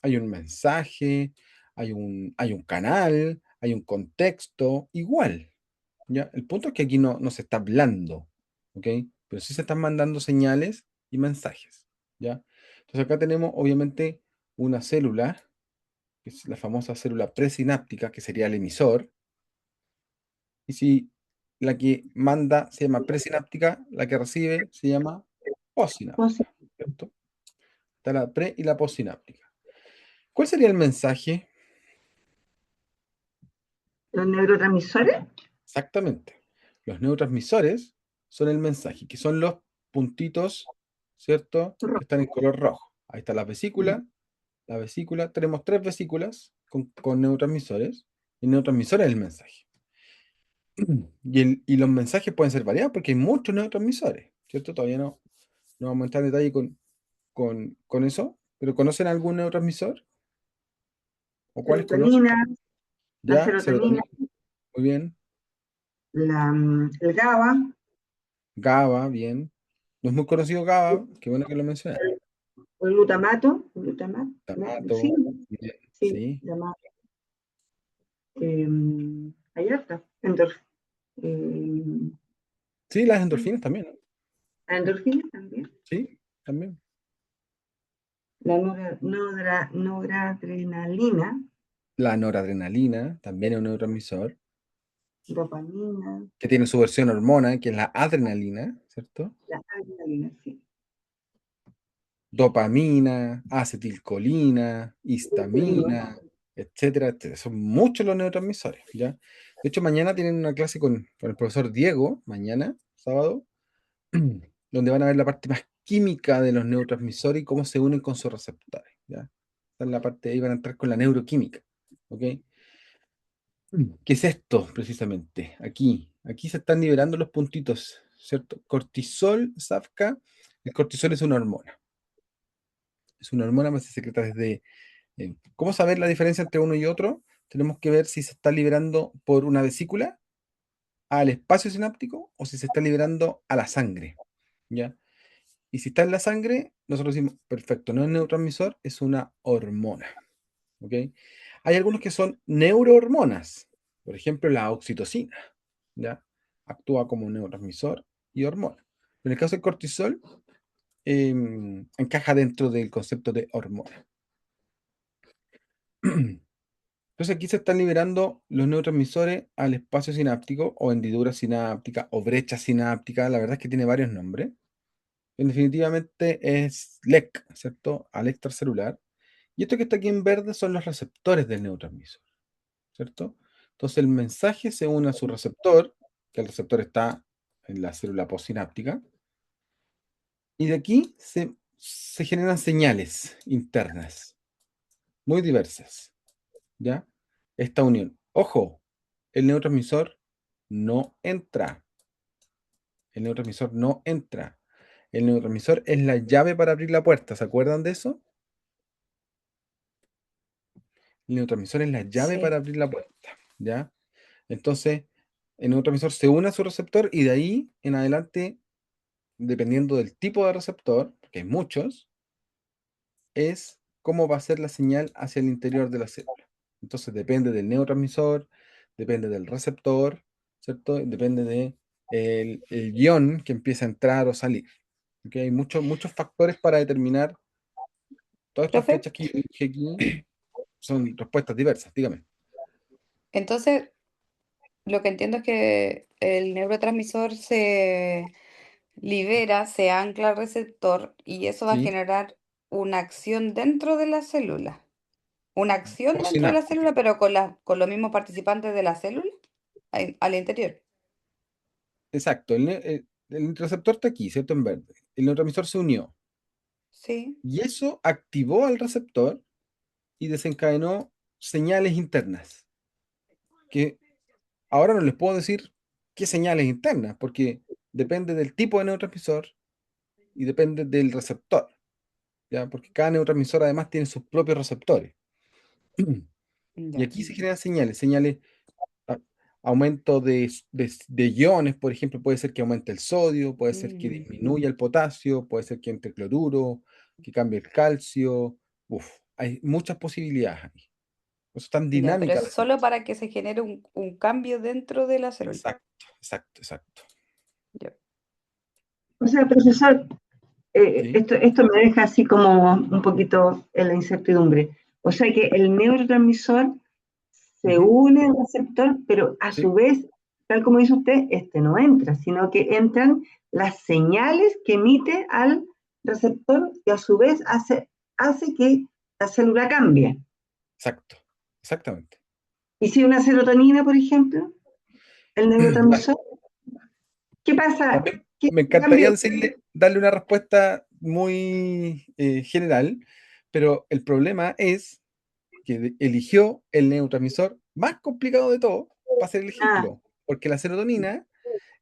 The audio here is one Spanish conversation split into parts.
hay un mensaje, hay un canal, hay un contexto, igual. ¿Ya? El punto es que aquí no se está hablando, ¿ok? Pero sí se están mandando señales y mensajes, ¿ya? Entonces acá tenemos obviamente una célula, que es la famosa célula presináptica, que sería el emisor, y si la que manda se llama presináptica, la que recibe se llama Pues, postsináptica, ¿cierto? Está la pre y la postsináptica. ¿Cuál sería el mensaje? los neurotransmisores Exactamente. Los neurotransmisores son el mensaje, que son los puntitos, ¿cierto? Que están en color rojo. Ahí está la vesícula. La vesícula, tenemos tres vesículas con neurotransmisores. Y el neurotransmisor es el mensaje. Y los mensajes pueden ser variados porque hay muchos neurotransmisores, ¿cierto? Todavía no vamos a entrar en detalle con eso, pero ¿conocen algún neurotransmisor? ¿O cuáles conocen? serotonina, la Ya, serotonina, serotonina, muy bien. el GABA, GABA, bien. No es muy conocido GABA, qué bueno que lo mencionas. el glutamato, sí, Tamato, bien, sí, sí. llamado, hay harta, eh, Sí, las endorfinas también, ¿no? endorfina también, Sí, también. la noradrenalina, La noradrenalina también es un neurotransmisor, dopamina, que tiene su versión hormona, que es la adrenalina, ¿cierto? la adrenalina, sí. Dopamina, acetilcolina, histamina, etcétera, etcétera. Son muchos los neurotransmisores, ¿ya? De hecho, mañana tienen una clase con el profesor Diego, mañana, sábado, donde van a ver la parte más química de los neurotransmisores y cómo se unen con sus receptores, ¿ya? Esta es la parte, ahí van a entrar con la neuroquímica, ¿ok? ¿Qué es esto precisamente? Aquí se están liberando los puntitos, ¿cierto? Cortisol, Safka, el cortisol es una hormona más se secreta desde... ¿Cómo saber la diferencia entre uno y otro? Tenemos que ver si se está liberando por una vesícula al espacio sináptico o si se está liberando a la sangre, ¿ya? Y si está en la sangre, nosotros decimos, perfecto, no es neurotransmisor, es una hormona, ¿ok? Hay algunos que son neurohormonas, por ejemplo, la oxitocina, ¿ya? Actúa como un neurotransmisor y hormona. En el caso del cortisol, encaja dentro del concepto de hormona. Entonces aquí se están liberando los neurotransmisores al espacio sináptico o hendidura sináptica o brecha sináptica. La verdad es que tiene varios nombres. Definitivamente es LEC, ¿cierto? Al extracelular. Y esto que está aquí en verde son los receptores del neurotransmisor, ¿cierto? Entonces el mensaje se une a su receptor, que el receptor está en la célula postsináptica, y de aquí se generan señales internas, muy diversas, ¿ya? Esta unión. Ojo, el neurotransmisor no entra. El neurotransmisor no entra. El neurotransmisor es la llave para abrir la puerta. ¿Se acuerdan de eso? El neurotransmisor es la llave para Sí. abrir la puerta, ¿ya? Entonces, el neurotransmisor se une a su receptor y de ahí en adelante, dependiendo del tipo de receptor, que hay muchos, es cómo va a ser la señal hacia el interior de la célula. Entonces, depende del neurotransmisor, depende del receptor, ¿cierto? Depende de el guión que empieza a entrar o salir. ¿Ok? Hay muchos factores para determinar todas estas Profe, fechas que yo dije aquí, son respuestas diversas, dígame. entonces lo que entiendo es que el neurotransmisor se libera, se ancla al receptor y eso va a ¿Sí? generar una acción dentro de la célula. Una acción dentro de la Postsináptica. célula, pero con los mismos participantes de la célula al interior. Exacto, el receptor está aquí, ¿cierto? En verde. El neurotransmisor se unió. Sí. Y eso activó al receptor y desencadenó señales internas, que ahora no les puedo decir qué señales internas, porque depende del tipo de neurotransmisor y depende del receptor, ¿ya? Porque cada neurotransmisor además tiene sus propios receptores. Y Ya. aquí se generan señales, a- aumento de iones, por ejemplo, puede ser que aumente el sodio, puede ser que Mm. disminuya el potasio, puede ser que entre cloruro, que cambie el calcio. Uf. hay muchas posibilidades ahí. Por eso es tan Ya, pero dinámica es la solo situación. para que se genere un cambio dentro de la célula. Exacto, exacto, exacto. Ya. O sea, profesor, ¿Sí? esto me deja así como un poquito en la incertidumbre. O sea que el neurotransmisor se Ujú. une al receptor, pero a Sí, su vez, tal como dice usted, este no entra, sino que entran las señales que emite al receptor y a su vez hace que la célula cambie. exacto, exactamente. Y si una serotonina, por ejemplo, el La- neurotransmisor, ¿qué pasa? También ¿Qué me cambio? encantaría darle una respuesta muy general, pero el problema es que eligió el neurotransmisor más complicado de todo para hacer el Ah, ejemplo, porque la serotonina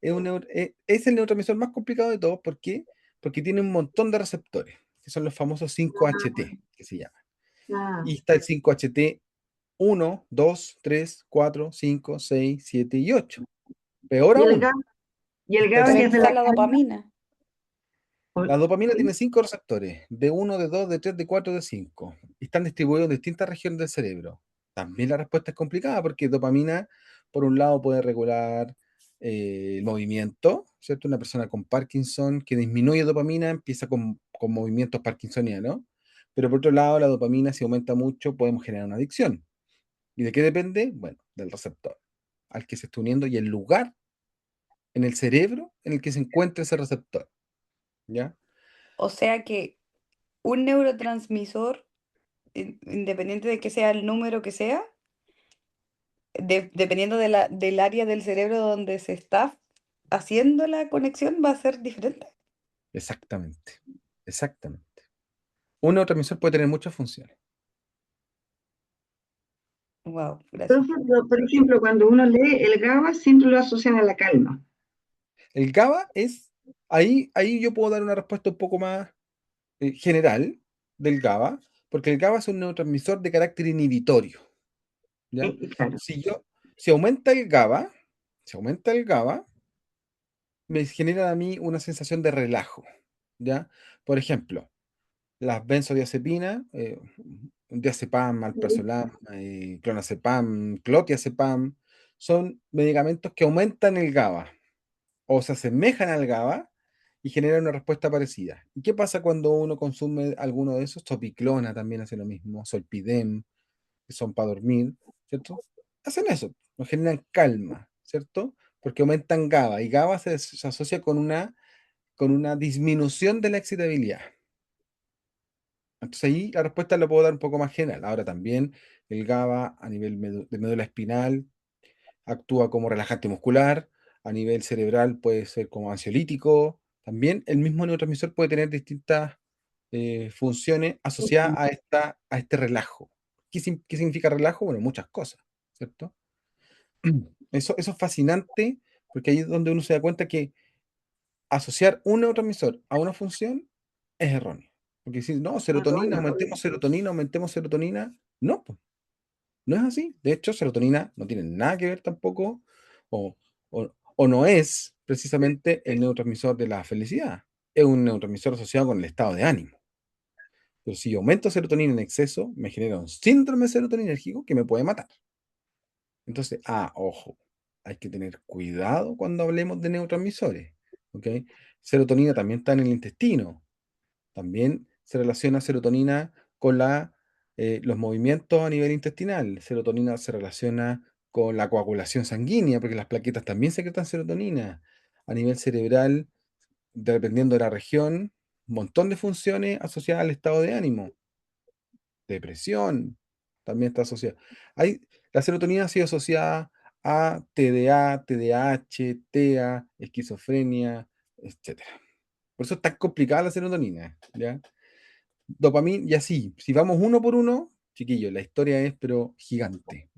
es el neurotransmisor más complicado de todos. ¿Por qué? Porque tiene un montón de receptores, que son los famosos 5HT, que se llaman. ah. Y está el 5HT 1, 2, 3, 4, 5, 6, 7 y 8. Peor Y el aún, GABA, y el está el GABA Pero que ahí es de está la la calma. dopamina. La dopamina ¿Sí? tiene 5 receptores, de uno, de 2, de 3, de 4, de 5. Y están distribuidos en distintas regiones del cerebro. También la respuesta es complicada porque dopamina, por un lado, puede regular el movimiento, ¿cierto? Una persona con Parkinson que disminuye dopamina empieza con movimientos parkinsonianos. Pero por otro lado, la dopamina, si aumenta mucho, podemos generar una adicción. ¿Y de qué depende? Bueno, del receptor al que se está uniendo y el lugar en el cerebro en el que se encuentra ese receptor. ¿Ya? O sea que un neurotransmisor, independiente de que sea el número que sea, dependiendo de del área del cerebro donde se está haciendo la conexión, va a ser diferente. Exactamente, exactamente. Un neurotransmisor puede tener muchas funciones. Wow, gracias. Entonces, por ejemplo, cuando uno lee el GABA, siempre lo asocian a la calma. El GABA es, ahí yo puedo dar una respuesta un poco más general del GABA, porque el GABA es un neurotransmisor de carácter inhibitorio, ¿ya? Y claro, Si yo, si aumenta el GABA, si aumenta el GABA, me genera a mí una sensación de relajo, ¿ya? Por ejemplo, las benzodiazepinas, diazepam, alprazolam, clonazepam, clotiazepam, son medicamentos que aumentan el GABA o se asemejan al GABA y generan una respuesta parecida. ¿Y qué pasa cuando uno consume alguno de esos? Topiclona también hace lo mismo, solpidem, que son para dormir, ¿cierto? Hacen eso, nos generan calma, ¿cierto? Porque aumentan GABA y GABA se asocia con una disminución de la excitabilidad. Entonces ahí la respuesta la puedo dar un poco más general. Ahora también el GABA a nivel de médula espinal actúa como relajante muscular, a nivel cerebral puede ser como ansiolítico. También el mismo neurotransmisor puede tener distintas funciones asociadas a este relajo. ¿Qué significa relajo? Bueno, muchas cosas, ¿cierto? Eso es fascinante porque ahí es donde uno se da cuenta que asociar un neurotransmisor a una función es erróneo. Porque si no, serotonina, aumentemos serotonina. No, pues, no es así. De hecho, serotonina no tiene nada que ver tampoco, o, o no es precisamente el neurotransmisor de la felicidad. Es un neurotransmisor asociado con el estado de ánimo. Pero si yo aumento serotonina en exceso, me genera un síndrome serotoninérgico que me puede matar. Entonces, ojo, hay que tener cuidado cuando hablemos de neurotransmisores. ¿Ok? Serotonina también está en el intestino. También se relaciona serotonina con los movimientos a nivel intestinal. Serotonina se relaciona con la coagulación sanguínea, porque las plaquetas también secretan serotonina. A nivel cerebral, dependiendo de la región, un montón de funciones asociadas al estado de ánimo. Depresión también está asociada. La serotonina ha sido asociada a TDA, TDAH, TEA, esquizofrenia, etcétera. Por eso es tan complicada la serotonina, ¿ya? Dopamina, y así, si vamos uno por uno, chiquillos, la historia es pero gigante,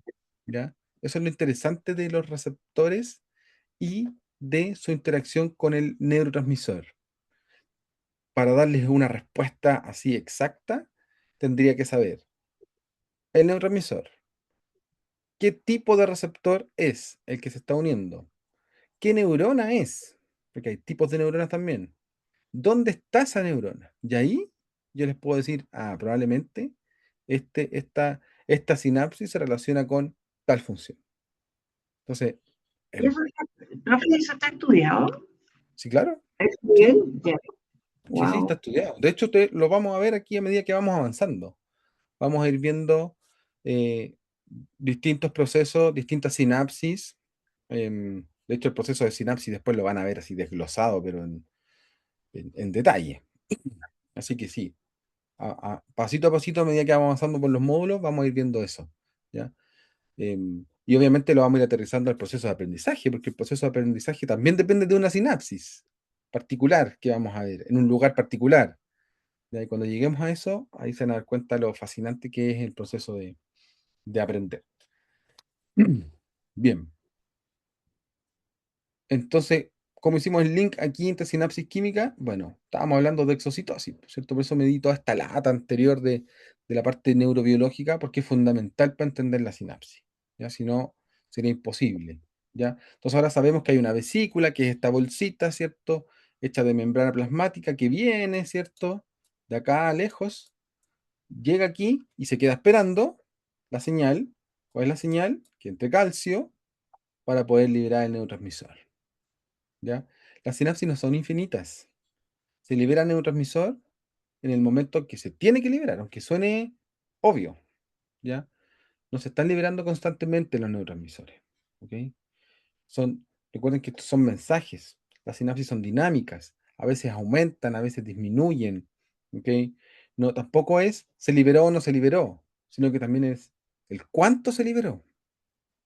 ¿ya? Eso es lo interesante de los receptores y de su interacción con el neurotransmisor. Para darles una respuesta así exacta, tendría que saber el neurotransmisor, qué tipo de receptor es el que se está uniendo, qué neurona es, porque hay tipos de neuronas también, dónde está esa neurona. Y ahí yo les puedo decir, probablemente esta sinapsis se relaciona con tal función. Entonces, ¿Y em, eso, profe, eso está estudiado? sí, claro, ¿A ese sí, nivel? Ya. sí, sí, está Wow. estudiado. De hecho, lo vamos a ver aquí a medida que vamos avanzando. Vamos a ir viendo eh, distintos procesos, distintas sinapsis. De hecho, el proceso de sinapsis después lo van a ver así desglosado, pero en detalle. Así que sí, pasito a pasito, a medida que vamos avanzando por los módulos, vamos a ir viendo eso, ¿ya? Y obviamente lo vamos a ir aterrizando al proceso de aprendizaje, porque el proceso de aprendizaje también depende de una sinapsis particular que vamos a ver, en un lugar particular. ¿Ya? Y cuando lleguemos a eso, ahí se van a dar cuenta lo fascinante que es el proceso de aprender. Bien, entonces, como hicimos el link aquí entre sinapsis química, bueno, estábamos hablando de exocitosis, ¿cierto? Por eso me di toda esta lata anterior de la parte neurobiológica, porque es fundamental para entender la sinapsis, ¿ya? Si no, sería imposible, ¿ya? Entonces ahora sabemos que hay una vesícula, que es esta bolsita, ¿cierto? Hecha de membrana plasmática que viene, ¿cierto? De acá a lejos, llega aquí y se queda esperando la señal. ¿Cuál es la señal? Que entre calcio para poder liberar el neurotransmisor. ¿Ya? Las sinapsis no son infinitas. Se libera neurotransmisor en el momento que se tiene que liberar, aunque suene obvio, ¿ya? No se están liberando constantemente los neurotransmisores, ¿ok? Recuerden que estos son mensajes. Las sinapsis son dinámicas. A veces aumentan, a veces disminuyen, ¿ok? No, tampoco es se liberó o no se liberó, sino que también es el cuánto se liberó.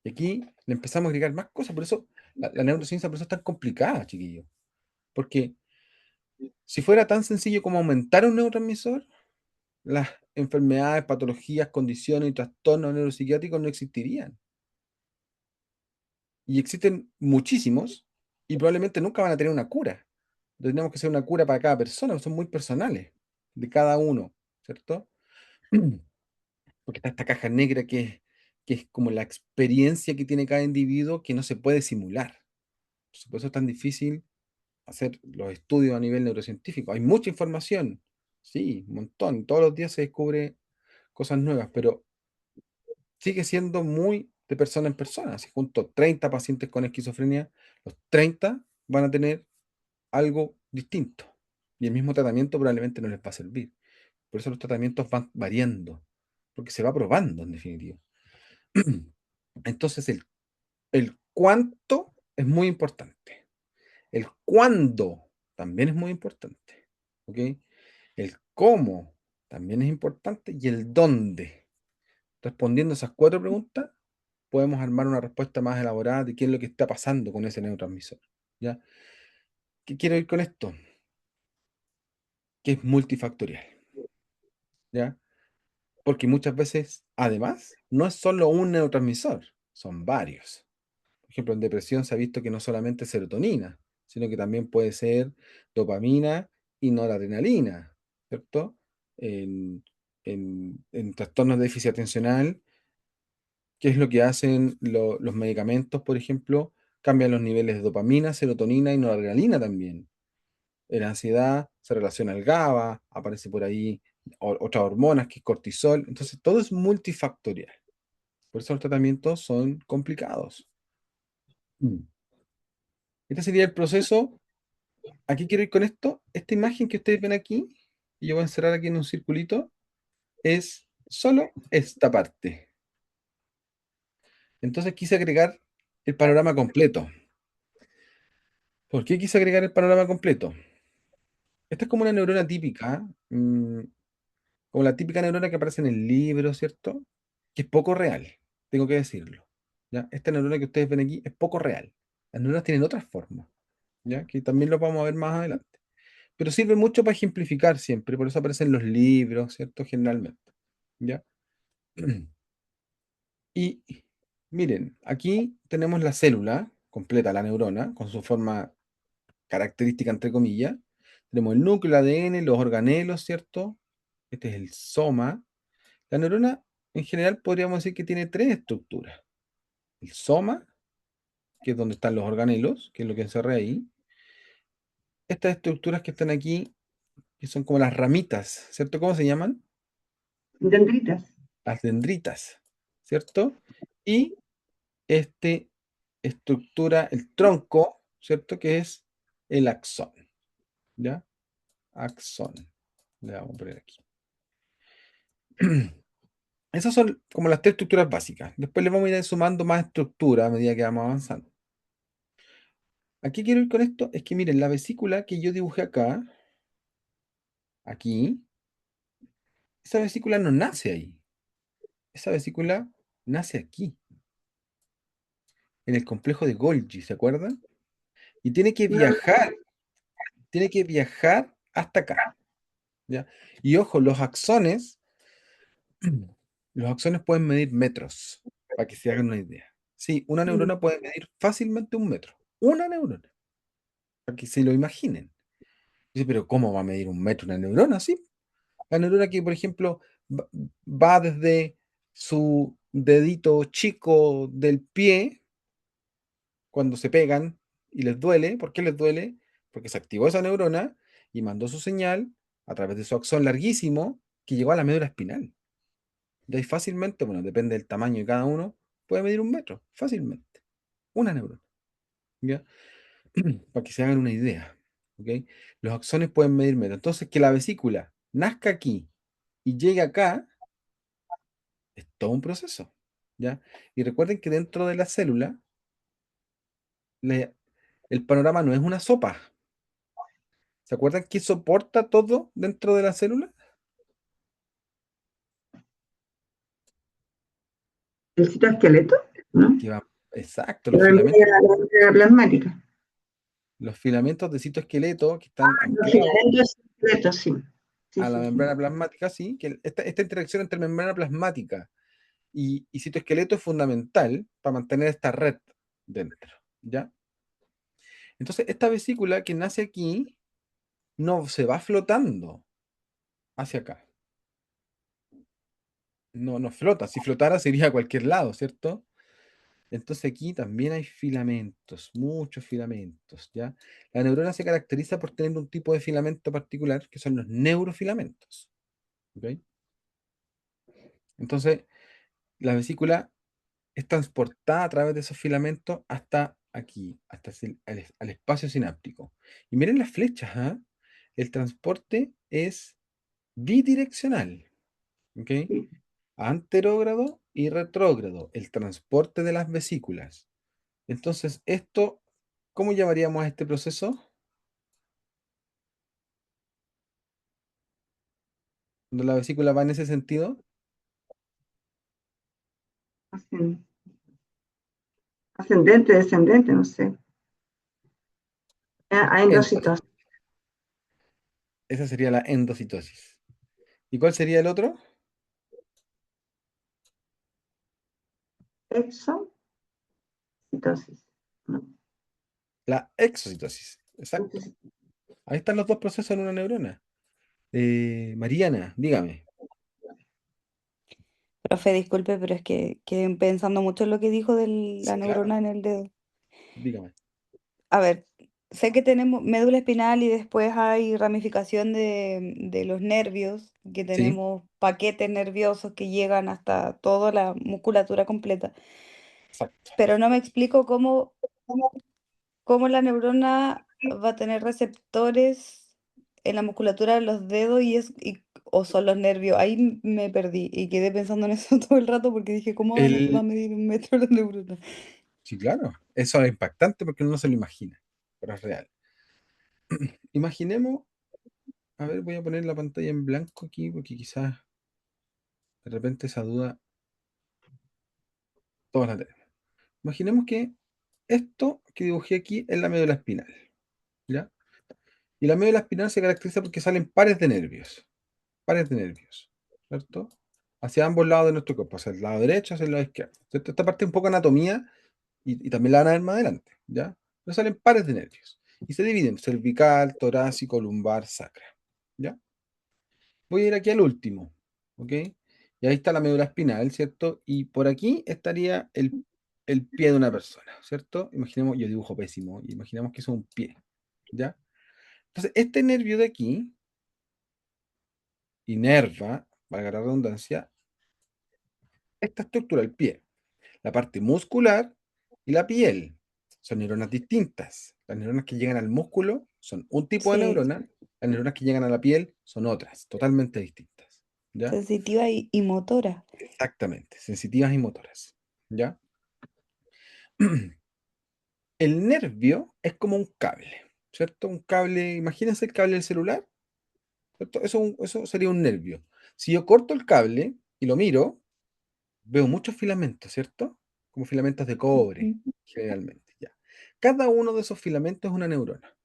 Y aquí le empezamos a agregar más cosas, por eso la neurociencia por eso es tan complicada, chiquillos. Porque si fuera tan sencillo como aumentar un neurotransmisor, las enfermedades, patologías, condiciones y trastornos neuropsiquiátricos no existirían. Y existen muchísimos y probablemente nunca van a tener una cura. Tenemos que hacer una cura para cada persona, son muy personales de cada uno, ¿cierto? Porque está esta caja negra que es como la experiencia que tiene cada individuo que no se puede simular. Por eso es tan difícil hacer los estudios a nivel neurocientífico. Hay mucha información, sí, un montón. Todos los días se descubre cosas nuevas, pero sigue siendo muy de persona en persona. Si junto 30 pacientes con esquizofrenia, los 30 van a tener algo distinto. Y el mismo tratamiento probablemente no les va a servir. Por eso los tratamientos van variando, porque se va probando en definitiva. Entonces el cuánto es muy importante. El cuándo también es muy importante. ¿Ok? El cómo también es importante y el dónde. Respondiendo esas cuatro preguntas, podemos armar una respuesta más elaborada de qué es lo que está pasando con ese neurotransmisor. ¿Ya? ¿Qué quiero ir con esto? Que es multifactorial. ¿Ya? Porque muchas veces, además, no es solo un neurotransmisor, son varios. Por ejemplo, en depresión se ha visto que no solamente es serotonina, sino que también puede ser dopamina y noradrenalina, ¿cierto? En, en trastornos de déficit atencional, ¿qué es lo que hacen los medicamentos, por ejemplo? Cambian los niveles de dopamina, serotonina y noradrenalina también. En ansiedad se relaciona el GABA, aparece por ahí otras hormonas que es cortisol. Entonces, todo es multifactorial. Por eso los tratamientos son complicados. Mm. Este sería el proceso. Aquí quiero ir con esto. Esta imagen que ustedes ven aquí, y yo voy a encerrar aquí en un circulito, es solo esta parte. Entonces quise agregar el panorama completo. ¿Por qué quise agregar el panorama completo? Esta es como una neurona típica, como la típica neurona que aparece en el libro, ¿cierto? Que es poco real, tengo que decirlo. ¿Ya? Esta neurona que ustedes ven aquí es poco real. Las neuronas tienen otras formas, ¿ya? Que también lo vamos a ver más adelante. Pero sirve mucho para ejemplificar siempre, por eso aparecen los libros, ¿cierto? Generalmente, ¿ya? Y miren, aquí tenemos la célula completa, la neurona, con su forma característica, entre comillas. Tenemos el núcleo, el ADN, los organelos, ¿cierto? Este es el soma. La neurona, en general, podríamos decir que tiene tres estructuras. El soma, que es donde están los organelos, que es lo que encerré ahí. Estas estructuras que están aquí, que son como las ramitas, ¿cierto? ¿Cómo se llaman? Dendritas. las dendritas, ¿cierto? Y este estructura el tronco, ¿cierto? Que es el axón, ¿ya? Axón. Le vamos a poner aquí. Esas son como las tres estructuras básicas. Después le vamos a ir sumando más estructura a medida que vamos avanzando. ¿A qué quiero ir con esto? Es que miren, la vesícula que yo dibujé acá, aquí, esa vesícula no nace ahí. Esa vesícula nace aquí, en el complejo de Golgi, ¿se acuerdan? Y No, tiene que viajar hasta acá, ¿ya? Y ojo, los axones pueden medir metros, para que se hagan una idea. Sí, una mm, neurona puede medir fácilmente un metro. Una neurona, para que se lo imaginen. Dice, pero ¿cómo va a medir un metro una neurona? Sí, la neurona que, por ejemplo, va desde su dedito chico del pie, cuando se pegan y les duele. ¿Por qué les duele? Porque se activó esa neurona y mandó su señal a través de su axón larguísimo que llegó a la médula espinal. Y ahí fácilmente, bueno, depende del tamaño de cada uno, puede medir un metro, fácilmente. Una neurona, ¿ya? Para que se hagan una idea, ¿ok? Los axones pueden medir metros. Entonces, que la vesícula nazca aquí y llegue acá es todo un proceso, ¿ya? Y recuerden que dentro de la célula, le- el panorama no es una sopa. ¿Se acuerdan que soporta todo dentro de la célula? el citoesqueleto, ¿no? Que va, exacto, La membrana plasmática. los filamentos de citoesqueleto que están Los anclados filamentos esqueletos, sí. Sí, a la sí, sí. membrana plasmática, sí, que esta interacción entre membrana plasmática y citoesqueleto es fundamental para mantener esta red dentro, ¿ya? Entonces, esta vesícula que nace aquí no se va flotando hacia acá. No, no flota. Si flotara, se iría a cualquier lado, ¿cierto? Entonces aquí también hay filamentos, muchos filamentos, ¿ya? La neurona se caracteriza por tener un tipo de filamento particular, que son los neurofilamentos, ¿ok? Entonces, la vesícula es transportada a través de esos filamentos hasta aquí, hasta al espacio sináptico. Y miren las flechas, ¿ah? El transporte es bidireccional, ¿ok? Sí. Anterógrado y retrógrado, el transporte de las vesículas. Entonces, esto, ¿cómo llamaríamos a este proceso? Cuando la vesícula va en ese sentido, Ascen- Ascendente, descendente, no sé. Ah, endocitosis. endocitosis. Esa sería la endocitosis. ¿Y cuál sería el otro? Exocitosis. ¿No? La exocitosis. Exacto. Entonces, Ahí están los dos procesos en una neurona. Mariana, dígame. Profe, disculpe, pero es que quedé pensando mucho en lo que dijo de la Sí, claro. neurona en el dedo. Dígame. A ver, sé que tenemos médula espinal y después hay ramificación de los nervios, que Sí, tenemos paquetes nerviosos que llegan hasta toda la musculatura completa, exacto. pero no me explico cómo la neurona va a tener receptores en la musculatura de los dedos o son los nervios. Ahí me perdí y quedé pensando en eso todo el rato porque dije, ¿cómo va a El, medir un metro la neurona? sí, claro. Eso es impactante porque uno no se lo imagina, pero es real. Imaginemos, a ver, voy a poner la pantalla en blanco aquí porque quizás de repente esa duda todos la tenemos. Imaginemos que esto que dibujé aquí es la médula espinal, ¿ya? Y la médula espinal se caracteriza porque salen pares de nervios, ¿cierto? Hacia ambos lados de nuestro cuerpo, hacia el lado derecho, hacia el lado izquierdo, ¿cierto? Esta parte es un poco anatomía y también la van a ver más adelante, ¿ya? Pero salen pares de nervios y se dividen cervical, torácico, lumbar, sacra, ¿ya? Voy a ir aquí al último, ¿ok? Y ahí está la médula espinal, ¿cierto? Y por aquí estaría el pie de una persona, ¿cierto? Imaginemos, yo dibujo pésimo, imaginemos que eso es un pie, ¿ya? Entonces, este nervio de aquí inerva valga la redundancia, esta estructura, el pie, la parte muscular y la piel. Son neuronas distintas. Las neuronas que llegan al músculo son un tipo de Sí, neurona, las neuronas que llegan a la piel son otras, totalmente distintas. ¿Ya? sensitiva y motora. Exactamente, sensitivas y motoras. ¿Ya? El nervio es como un cable, ¿cierto? Un cable, imagínense el cable del celular, ¿cierto? Eso sería un nervio. Si yo corto el cable y lo miro, veo muchos filamentos, ¿cierto? Como filamentos de cobre, Ujú. generalmente, ya. Cada uno de esos filamentos es una neurona.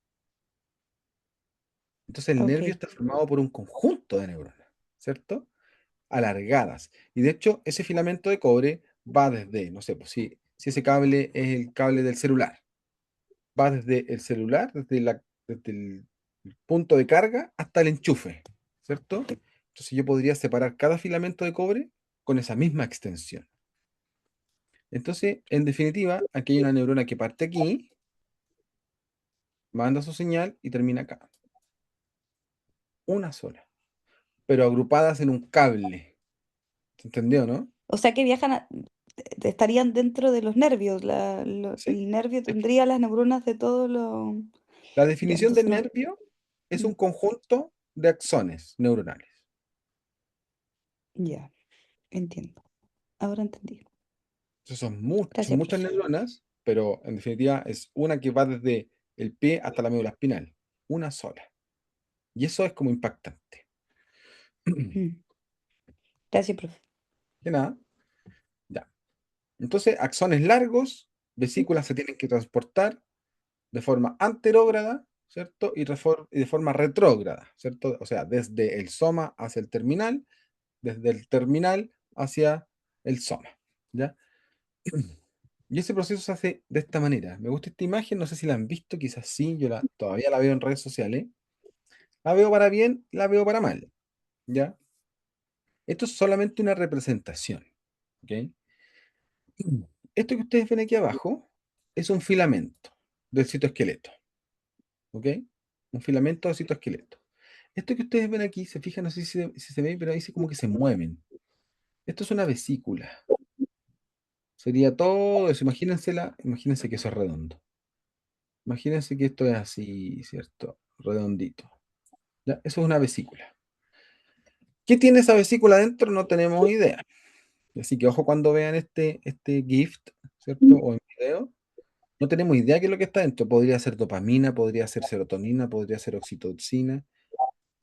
Entonces el Ok, nervio está formado por un conjunto de neuronas, ¿cierto? Alargadas. Y de hecho, ese filamento de cobre va desde, no sé, pues si ese cable es el cable del celular, va desde el celular, desde el punto de carga hasta el enchufe, ¿cierto? Entonces yo podría separar cada filamento de cobre con esa misma extensión. Entonces, en definitiva, aquí hay una neurona que parte aquí, manda su señal y termina acá. Una sola, pero agrupadas en un cable. ¿Se entendió, no? o sea que estarían dentro de los nervios. Sí. El nervio Es que tendría las neuronas de todo lo... la Ya, definición entonces del no... nervio es mm, un conjunto de axones neuronales. Ya, entiendo. Ahora entendí. Entonces son Gracias, muchas profe. neuronas, pero en definitiva es una que va desde el pie hasta la médula espinal. Una sola. Y eso es como impactante. Mm, Gracias, profe. De nada, ya. Entonces, axones largos, vesículas se tienen que transportar de forma anterógrada, ¿cierto? Y de forma retrógrada, ¿cierto? O sea, desde el soma hacia el terminal, desde el terminal hacia el soma, ¿ya? Y ese proceso se hace de esta manera. Me gusta esta imagen, no sé si la han visto, quizás sí, todavía la veo en redes sociales. La veo para bien, la veo para mal, ¿ya? Esto es solamente una representación, ¿ok? Esto que ustedes ven aquí abajo es un filamento del citoesqueleto, ¿ok? Un filamento del citoesqueleto. Esto que ustedes ven aquí, se fijan, no sé si se ve, pero ahí sí como que se mueven. Esto es una vesícula. Sería todo eso. Imagínense que eso es redondo. Imagínense que esto es así, ¿cierto? Redondito. ¿Ya? Eso es una vesícula. ¿Qué tiene esa vesícula dentro? No tenemos idea. Así que ojo cuando vean este gift, ¿cierto? O en video. No tenemos idea qué es lo que está dentro. Podría ser dopamina, podría ser serotonina, podría ser oxitocina.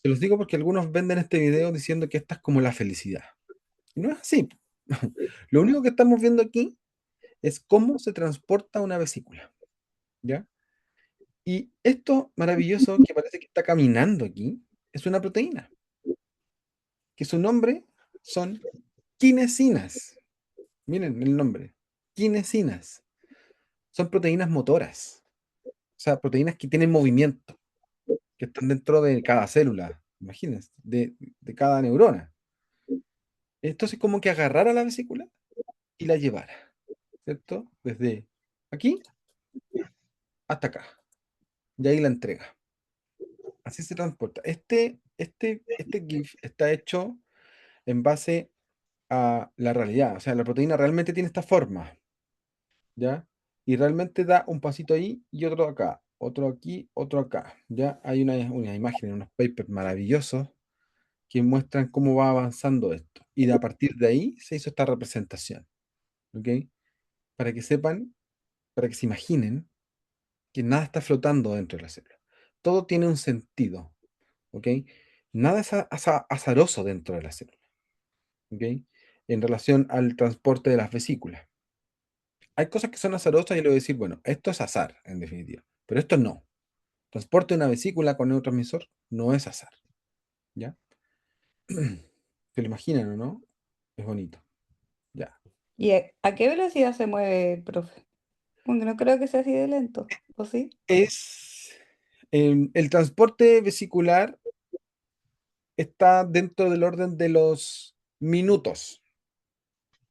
Se los digo porque algunos venden este video diciendo que esta es como la felicidad. Y no es así. Lo único que estamos viendo aquí es cómo se transporta una vesícula, ¿ya? Y esto maravilloso que parece que está caminando aquí es una proteína, que su nombre son quinesinas. Miren el nombre, quinesinas. Son proteínas motoras, o sea, proteínas que tienen movimiento, que están dentro de cada célula, imagínense, de cada neurona. Entonces, como que agarrara la vesícula y la llevara, ¿cierto? Desde aquí hasta acá, y ahí la entrega. Así se transporta. Este GIF está hecho en base a la realidad, o sea, la proteína realmente tiene esta forma, ¿ya? Y realmente da un pasito ahí y otro acá, otro aquí, otro acá, ¿ya? Hay una imagen, unos papers maravillosos que muestran cómo va avanzando esto. Y a partir de ahí se hizo esta representación, ¿ok? Para que sepan, para que se imaginen que nada está flotando dentro de la célula. Todo tiene un sentido, ¿ok? Nada es azaroso dentro de la célula, ¿ok? En relación al transporte de las vesículas. Hay cosas que son azarosas y le voy a decir, bueno, esto es azar, en definitiva, pero esto no. Transporte de una vesícula con neurotransmisor no es azar, ¿ya? ¿Se lo imaginan o no? Es bonito, ya. ¿Y a qué velocidad se mueve, profe? Porque no creo que sea así de lento, ¿o sí? Es el transporte vesicular está dentro del orden de los minutos,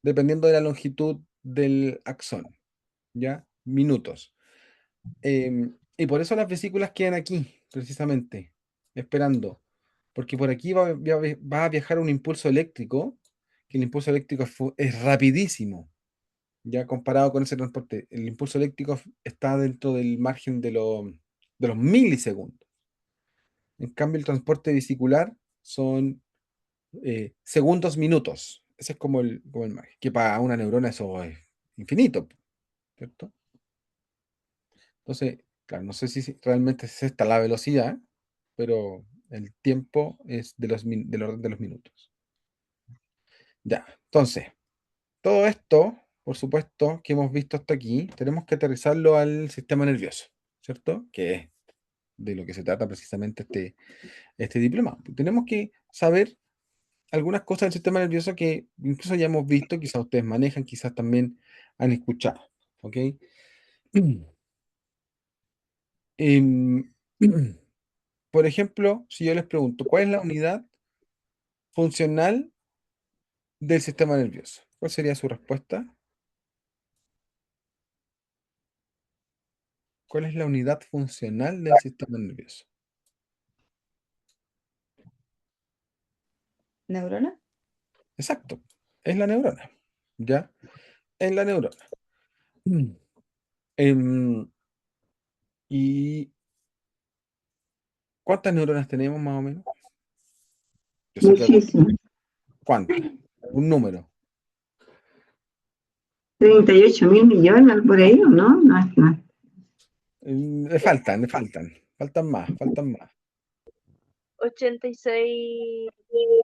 dependiendo de la longitud del axón, ¿ya? Minutos. Y por eso las vesículas quedan aquí, precisamente, esperando. porque por aquí va a viajar un impulso eléctrico, que el impulso eléctrico es rapidísimo, ya comparado con ese transporte. El impulso eléctrico está dentro del margen de los milisegundos. En cambio, el transporte vesicular son segundos, minutos. Ese es como el margen, que para una neurona eso es infinito, ¿cierto? Entonces, claro, no sé si realmente es esta la velocidad, pero el tiempo es del orden de los minutos. Ya, entonces, todo esto, por supuesto, que hemos visto hasta aquí, tenemos que aterrizarlo al sistema nervioso, ¿cierto? Que es de lo que se trata precisamente este diploma. Tenemos que saber algunas cosas del sistema nervioso que incluso ya hemos visto, quizás ustedes manejan, quizás también han escuchado, ¿ok? Em, por ejemplo, si yo les pregunto, ¿cuál es la unidad funcional del sistema nervioso? ¿Cuál sería su respuesta? ¿Cuál es la unidad funcional del sistema nervioso? ¿Neurona? Exacto, es la neurona, ¿ya? Es la neurona. Mm. Em, ¿Y cuántas neuronas tenemos más o menos? Yo sé que algunas. Muchísimo. ¿Cuántas? Un número. 38.000 millones, algo por ahí, ¿o no? No es más. Le faltan más, faltan más. 86.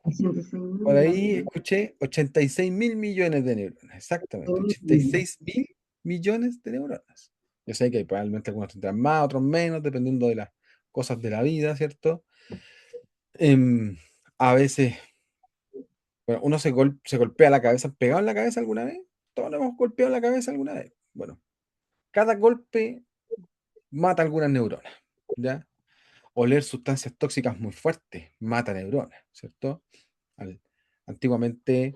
66.000 Por ahí millones. escuché 86.000 millones de neuronas, exactamente, 86.000 millones de neuronas. Yo sé que probablemente algunos tendrán más, otros menos, dependiendo de las cosas de la vida, ¿cierto? Em, a veces, bueno, uno se golpea la cabeza, ¿pegado en la cabeza alguna vez? Todos nos hemos golpeado la cabeza alguna vez. Bueno, cada golpe mata algunas neuronas, ¿ya? Oler sustancias tóxicas muy fuertes mata neuronas, ¿cierto? Al- Antiguamente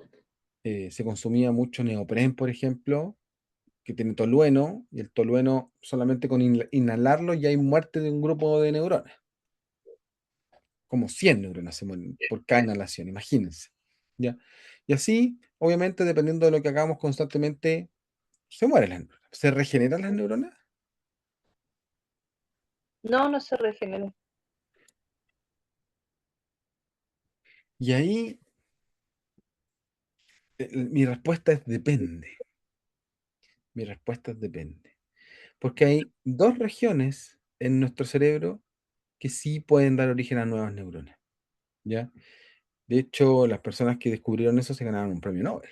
se consumía mucho neopren, por ejemplo, que tiene tolueno, y el tolueno solamente con inhalarlo ya hay muerte de un grupo de neuronas. Como 100 neuronas se mueren por cada inhalación, imagínense. ¿Ya? Y así, obviamente, dependiendo de lo que hagamos constantemente, se mueren las neuronas. ¿Se regeneran las neuronas? No, no se regenera. Y ahí mi respuesta es depende. Mi respuesta es depende. Porque hay dos regiones en nuestro cerebro que sí pueden dar origen a nuevas neuronas. ¿Ya? De hecho, las personas que descubrieron eso se ganaron un premio Nobel.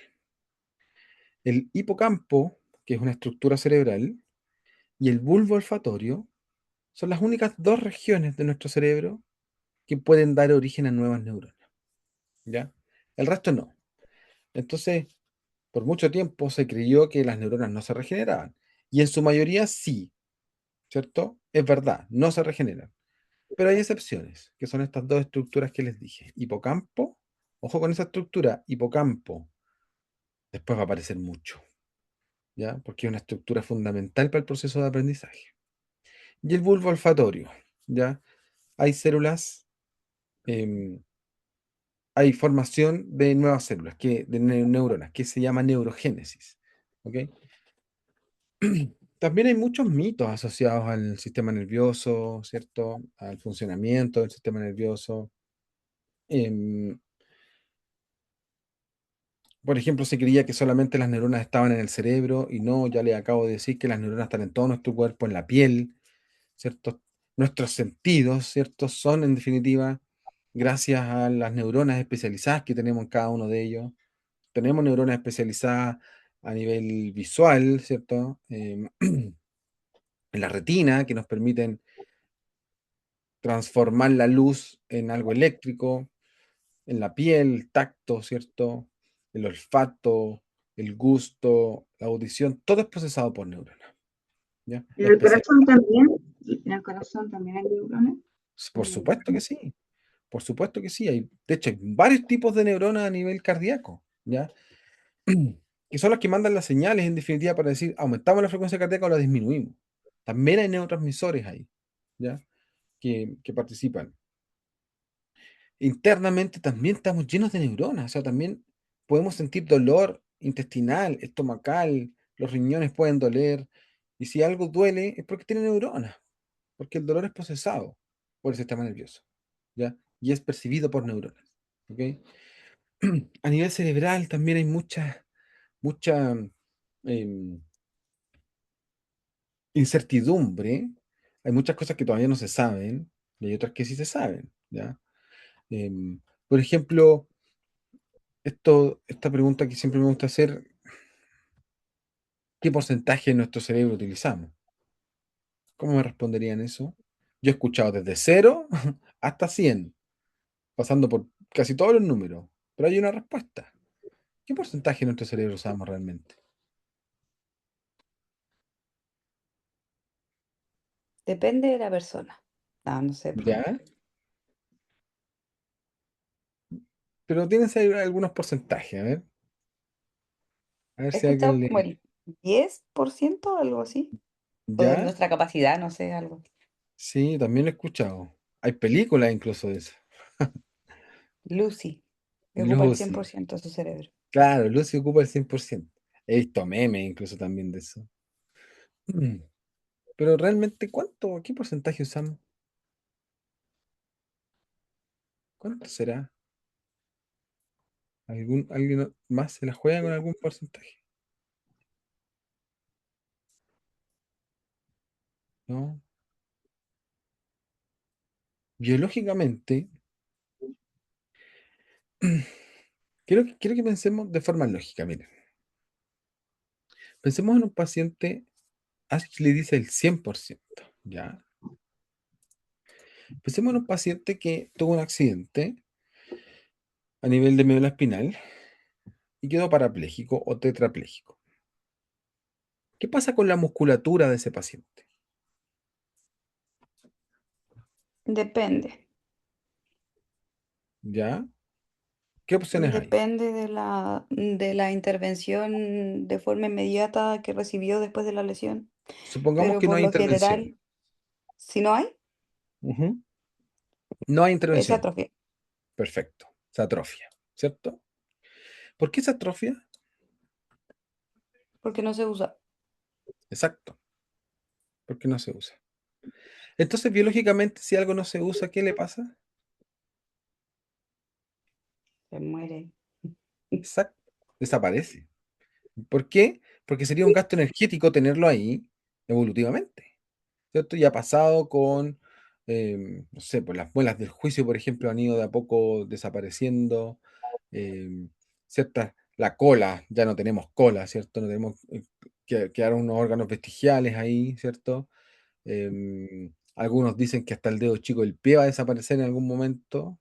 El hipocampo, que es una estructura cerebral, y el bulbo olfatorio son las únicas dos regiones de nuestro cerebro que pueden dar origen a nuevas neuronas. ¿Ya? El resto no. Entonces, por mucho tiempo se creyó que las neuronas no se regeneraban. Y en su mayoría sí, ¿cierto? Es verdad, no se regeneran. Pero hay excepciones, que son estas dos estructuras que les dije. Hipocampo, ojo con esa estructura, hipocampo, después va a aparecer mucho, ¿ya? Porque es una estructura fundamental para el proceso de aprendizaje. Y el bulbo olfatorio, ¿ya? Hay células, em, hay formación de nuevas células, de neuronas, que se llama neurogénesis, ¿ok? También hay muchos mitos asociados al sistema nervioso, ¿cierto? Al funcionamiento del sistema nervioso. Em, por ejemplo, se creía que solamente las neuronas estaban en el cerebro y no, ya le acabo de decir que las neuronas están en todo nuestro cuerpo, en la piel, ¿cierto? Nuestros sentidos, ¿cierto? Son en definitiva gracias a las neuronas especializadas que tenemos en cada uno de ellos. Tenemos neuronas especializadas a nivel visual, ¿cierto? En la retina, que nos permiten transformar la luz en algo eléctrico, en la piel, el tacto, ¿cierto? El olfato, el gusto, la audición, todo es procesado por neuronas, ¿ya? En el corazón también, en el corazón también hay neuronas. Por supuesto que sí, por supuesto que sí. De hecho, hay varios tipos de neuronas a nivel cardíaco, ¿ya? Que son las que mandan las señales, en definitiva, para decir, aumentamos la frecuencia cardíaca o la disminuimos. También hay neurotransmisores ahí, ¿ya? Que participan. internamente también estamos llenos de neuronas, o sea, también podemos sentir dolor intestinal, estomacal, los riñones pueden doler, y si algo duele es porque tiene neuronas, porque el dolor es procesado por el sistema nervioso, ¿ya? Y es percibido por neuronas, ¿ok? A nivel cerebral también hay mucha em, incertidumbre, hay muchas cosas que todavía no se saben, y hay otras que sí se saben, ¿ya? Por ejemplo, esta pregunta que siempre me gusta hacer, ¿qué porcentaje de nuestro cerebro utilizamos? ¿Cómo me responderían eso? Yo he escuchado desde 0 hasta 100, pasando por casi todos los números, pero hay una respuesta. ¿Qué porcentaje de nuestro cerebro usamos realmente? Depende de la persona. No, no sé. ¿Ya? Pero tienes ahí algunos porcentajes, a ver He si alguien escuchado como le... el 10%, algo así. O de ¿Ya? nuestra capacidad, no sé, algo. Sí, también lo he escuchado. Hay películas incluso de eso. Lucy, que ocupa el cien por Lucy. ciento de su cerebro. Claro, Lucy ocupa el 100%. He visto memes incluso también de eso. Mm. Pero realmente, qué porcentaje usamos? ¿Cuánto será? ¿Alguien más se la juega con algún porcentaje? ¿No? Biológicamente, quiero que pensemos de forma lógica, miren. Pensemos en un paciente, Ashley dice el 100%, ¿ya? Pensemos en un paciente que tuvo un accidente a nivel de médula espinal y quedó parapléjico o tetrapléjico. ¿Qué pasa con la musculatura de ese paciente? Depende. ¿Ya? ¿Qué opciones hay? Depende de la intervención de forma inmediata que recibió después de la lesión. Supongamos Pero que no por hay lo intervención. general, si no hay, Ujú. No hay es intervención. atrofia, Perfecto. Se atrofia, ¿cierto? ¿Por qué se atrofia? porque no se usa. Exacto, porque no se usa. Entonces, biológicamente, si algo no se usa, ¿qué le pasa? Se muere. Exacto, desaparece. ¿Por qué? Porque sería un gasto energético tenerlo ahí evolutivamente, ¿cierto? Y ha pasado con, no sé, pues las muelas del juicio, por ejemplo, han ido de a poco desapareciendo. em, la cola, ya no tenemos cola, ¿cierto? No tenemos, quedaron unos órganos vestigiales ahí, ¿cierto? Algunos dicen que hasta el dedo chico del pie va a desaparecer en algún momento.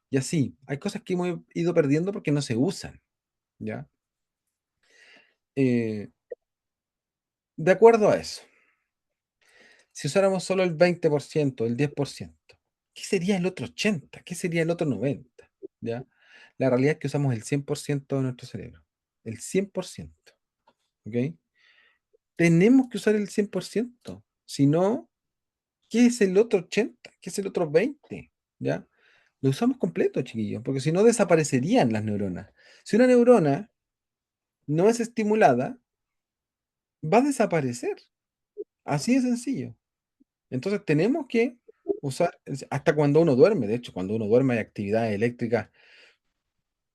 Y así, hay cosas que hemos ido perdiendo porque no se usan, ¿ya? Eh, de acuerdo a eso, si usáramos solo el 20%, el 10%, ¿qué sería el otro 80%? ¿Qué sería el otro 90%? ¿Ya? La realidad es que usamos el 100% de nuestro cerebro. El 100%. ¿Ok? Tenemos que usar el 100%. Si no, ¿qué es el otro 80%? ¿Qué es el otro 20%? ¿Ya? Lo usamos completo, chiquillos, porque si no desaparecerían las neuronas. Si una neurona no es estimulada, va a desaparecer. Así de sencillo. Entonces tenemos que usar, hasta cuando uno duerme, de hecho, cuando uno duerme hay actividades eléctricas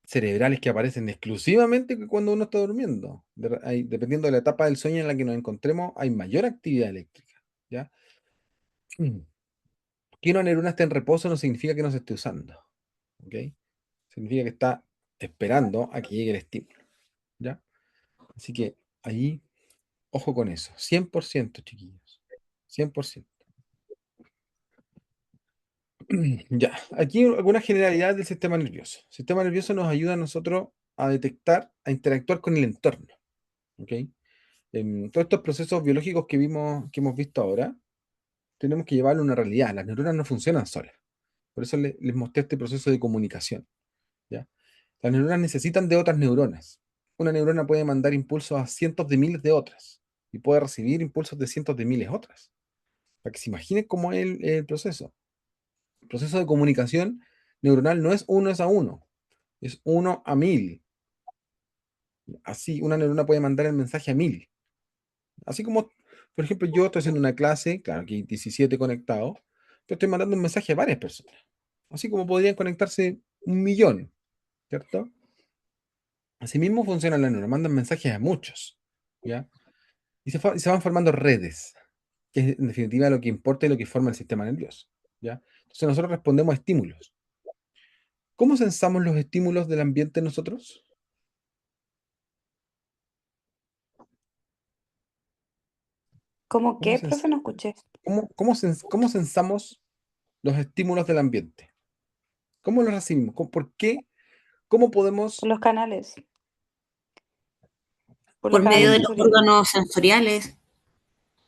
cerebrales que aparecen exclusivamente que cuando uno está durmiendo. Dependiendo de la etapa del sueño en la que nos encontremos, hay mayor actividad eléctrica. ¿Ya? Mm. Que una neurona esté en reposo no significa que no se esté usando. ¿Ok? Significa que está esperando a que llegue el estímulo. ¿Ya? Así que ahí, ojo con eso. 100%, chiquillos. 100%. Ya, aquí algunas generalidades del sistema nervioso. El sistema nervioso nos ayuda a nosotros a detectar, a interactuar con el entorno. ¿Ok? Todos estos procesos biológicos que hemos visto ahora, tenemos que llevarlo a una realidad. Las neuronas no funcionan solas. Por eso les mostré este proceso de comunicación. ¿Ya? Las neuronas necesitan de otras neuronas. Una neurona puede mandar impulsos a cientos de miles de otras y puede recibir impulsos de cientos de miles otras. Para que se imaginen cómo es el proceso. El proceso de comunicación neuronal no es 1 es a 1, es 1 a 1000. Así, una neurona puede mandar el mensaje a 1000. Así como, por ejemplo, yo estoy haciendo una clase, claro, aquí hay 17 conectados, pero estoy mandando un mensaje a varias personas. Así como podrían conectarse 1 millón, ¿cierto? Asimismo funciona la neurona, mandan mensajes a muchos, ¿ya? Y se van formando redes, que es en definitiva lo que importa y lo que forma el sistema nervioso, ¿ya? Entonces nosotros respondemos a estímulos. ¿Cómo sensamos los estímulos del ambiente nosotros? ¿Cómo ¿Cómo, qué, sens- profe? No escuché. cómo sensamos los estímulos del ambiente? ¿Cómo los recibimos? ¿Por qué? ¿Cómo Por podemos, los canales, por los Por canales medio de los sensoriales. órganos sensoriales,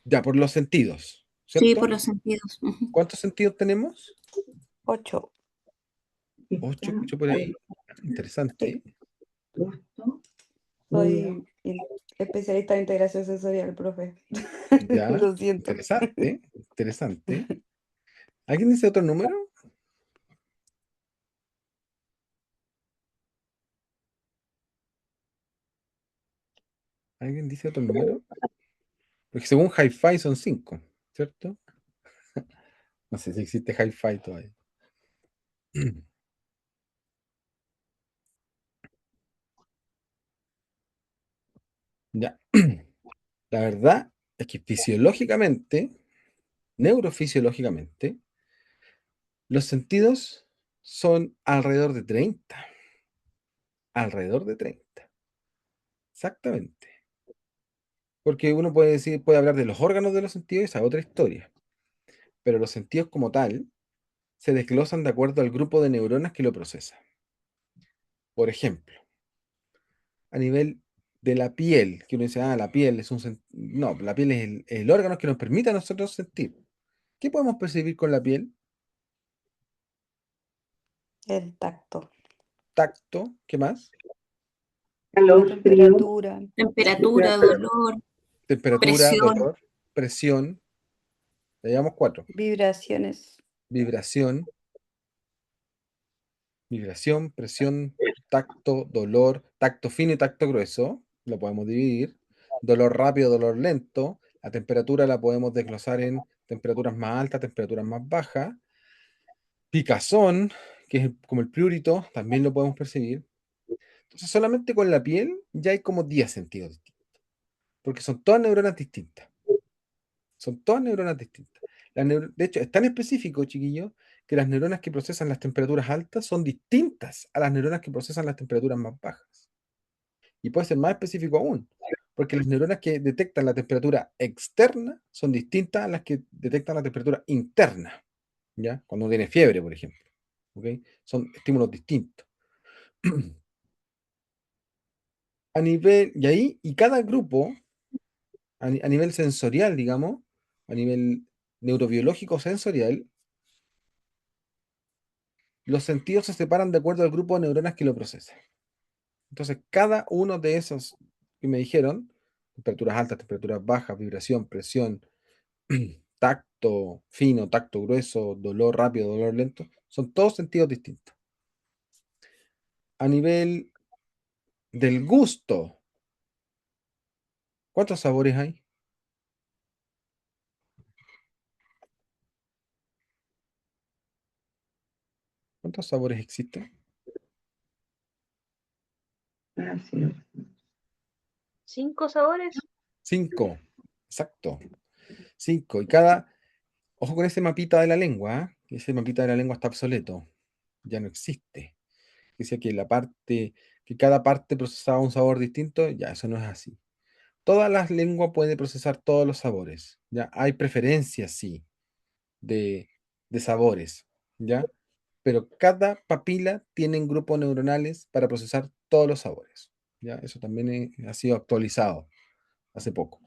ya, por los sentidos, sí, por ¿cierto? los sentidos. Ujú. ¿Cuántos sentidos tenemos? 8. Ocho, Vista, escucho por ahí. Sí, Interesante. gusto, oído. soy especialista en integración sensorial, profe. Ya, Lo siento. interesante, interesante. ¿Alguien dice otro número? ¿Alguien dice otro número? Porque según Hi-Fi son 5, ¿cierto? No sé si existe Hi-Fi todavía. Ya. La verdad es que fisiológicamente, neurofisiológicamente, los sentidos son alrededor de 30. Alrededor de 30. Exactamente. Porque uno puede decir, puede hablar de los órganos de los sentidos, esa es otra historia. Pero los sentidos como tal se desglosan de acuerdo al grupo de neuronas que lo procesa. Por ejemplo, a nivel de la piel, que uno dice, la piel es no, la piel es el órgano que nos permite a nosotros sentir. ¿Qué podemos percibir con la piel? El tacto, Tacto, ¿qué más? la Calor, frío, temperatura, Temperatura, dolor, Temperatura, presión. dolor, presión, le llamamos 4. vibraciones. Vibración, presión, tacto, dolor, tacto fino y tacto grueso, lo podemos dividir. Dolor rápido, dolor lento. La temperatura la podemos desglosar en temperaturas más altas, temperaturas más bajas. Picazón, que es como el prurito, también lo podemos percibir. Entonces, solamente con la piel ya hay como 10 sentidos distintos, porque son todas neuronas distintas. Son todas neuronas distintas. De hecho, es tan específico, chiquillos, que las neuronas que procesan las temperaturas altas son distintas a las neuronas que procesan las temperaturas más bajas. Y puede ser más específico aún, porque las neuronas que detectan la temperatura externa son distintas a las que detectan la temperatura interna, ¿ya? Cuando uno tiene fiebre, por ejemplo. ¿Ok? Son estímulos distintos. Y cada grupo, a nivel sensorial, digamos, a nivel neurobiológico sensorial, los sentidos se separan de acuerdo al grupo de neuronas que lo procesa. Entonces, cada uno de esos que me dijeron, temperaturas altas, temperaturas bajas, vibración, presión, tacto fino, tacto grueso, dolor rápido, dolor lento, son todos sentidos distintos. A nivel del gusto, ¿cuántos sabores hay? ¿Cuántos sabores existen? ácido. 5 sabores. 5. Exacto. 5. Ojo con ese mapita de la lengua, ¿ah? Ese mapita de la lengua está obsoleto. Ya no existe. Decía que cada parte procesaba un sabor distinto, ya eso no es así. Todas las lenguas pueden procesar todos los sabores, ya hay preferencias, sí, de, de sabores, ya, pero cada papila tiene grupos neuronales para procesar todos los sabores, ya, eso también ha sido actualizado hace poco.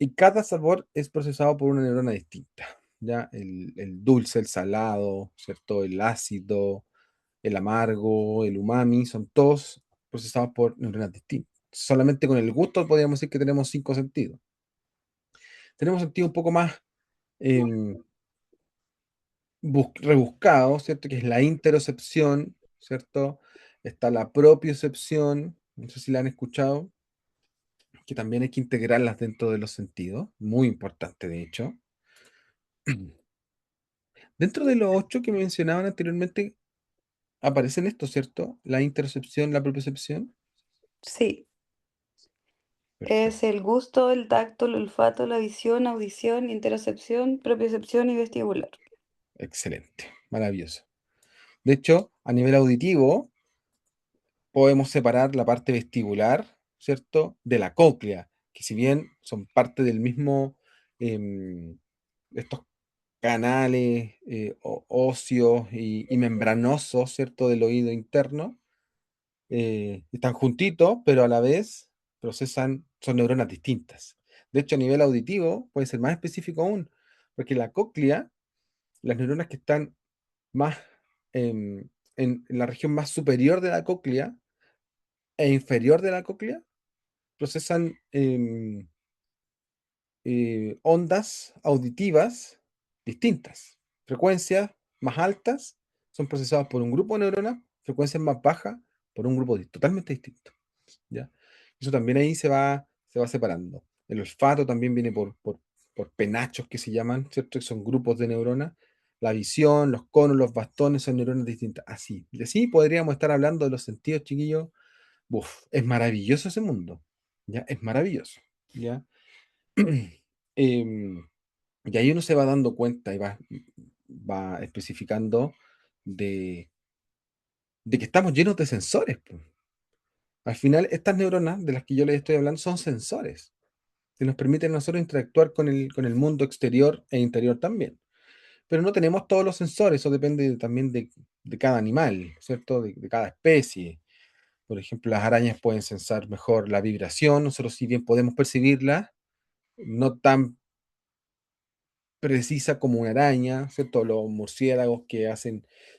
Y cada sabor es procesado por una neurona distinta, ya, el dulce, el salado, ¿cierto? El ácido, el amargo, el umami, son todos procesados por neuronas distintas. Solamente con el gusto podríamos decir que tenemos 5 sentidos. Tenemos sentidos un poco más, em, rebuscado, ¿cierto? Que es la interocepción, ¿cierto? Está la propiocepción, no sé si la han escuchado, que también hay que integrarlas dentro de los sentidos, muy importante de hecho. Dentro de los 8 que mencionaban anteriormente, aparecen estos, ¿cierto? La interocepción, la propiocepción. Sí, es Perfecto, el gusto, el tacto, el olfato, la visión, audición, interocepción, propiocepción y vestibular. excelente, maravilloso. De hecho, a nivel auditivo, podemos separar la parte vestibular, ¿cierto? De la cóclea, que si bien son parte del mismo, em, estos canales óseos y membranosos, ¿cierto? Del oído interno, están juntitos, pero a la vez procesan, son neuronas distintas. De hecho, a nivel auditivo puede ser más específico aún, porque la cóclea, las neuronas que están más en la región más superior de la cóclea e inferior de la cóclea, procesan ondas auditivas distintas. Frecuencias más altas son procesadas por un grupo de neuronas, frecuencias más bajas por un grupo totalmente distinto. ¿Ya? Eso también ahí se va separando. El olfato también viene por penachos que se llaman, ¿cierto? Que son grupos de neuronas. La visión, los conos, los bastones son neuronas distintas. Así. Y así podríamos estar hablando de los sentidos, chiquillos. Uf, es maravilloso ese mundo. ¿Ya? Es maravilloso. ¿Ya? Em, y ahí uno se va dando cuenta y va especificando de, de que estamos llenos de sensores, po. Al final, estas neuronas de las que yo les estoy hablando son sensores que nos permiten a nosotros interactuar con el mundo exterior e interior también. Pero no tenemos todos los sensores, eso depende también de cada animal, ¿cierto? De cada especie. Por ejemplo, las arañas pueden sensar mejor la vibración, nosotros si bien podemos percibirla, no tan precisa como una araña, ¿cierto? Los murciélagos que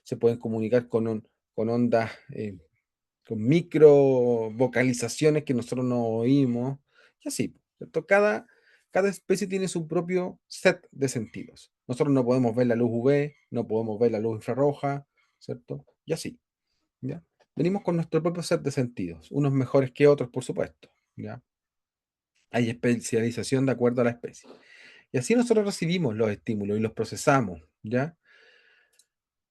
se pueden comunicar con ondas, con micro vocalizaciones que nosotros no oímos, y así, ¿cierto? Cada especie tiene su propio set de sentidos. Nosotros no podemos ver la luz UV, no podemos ver la luz infrarroja, ¿cierto? Y así, ¿ya? Venimos con nuestro propio set de sentidos, unos mejores que otros, por supuesto, ¿ya? Hay especialización de acuerdo a la especie. Y así nosotros recibimos los estímulos y los procesamos, ¿ya?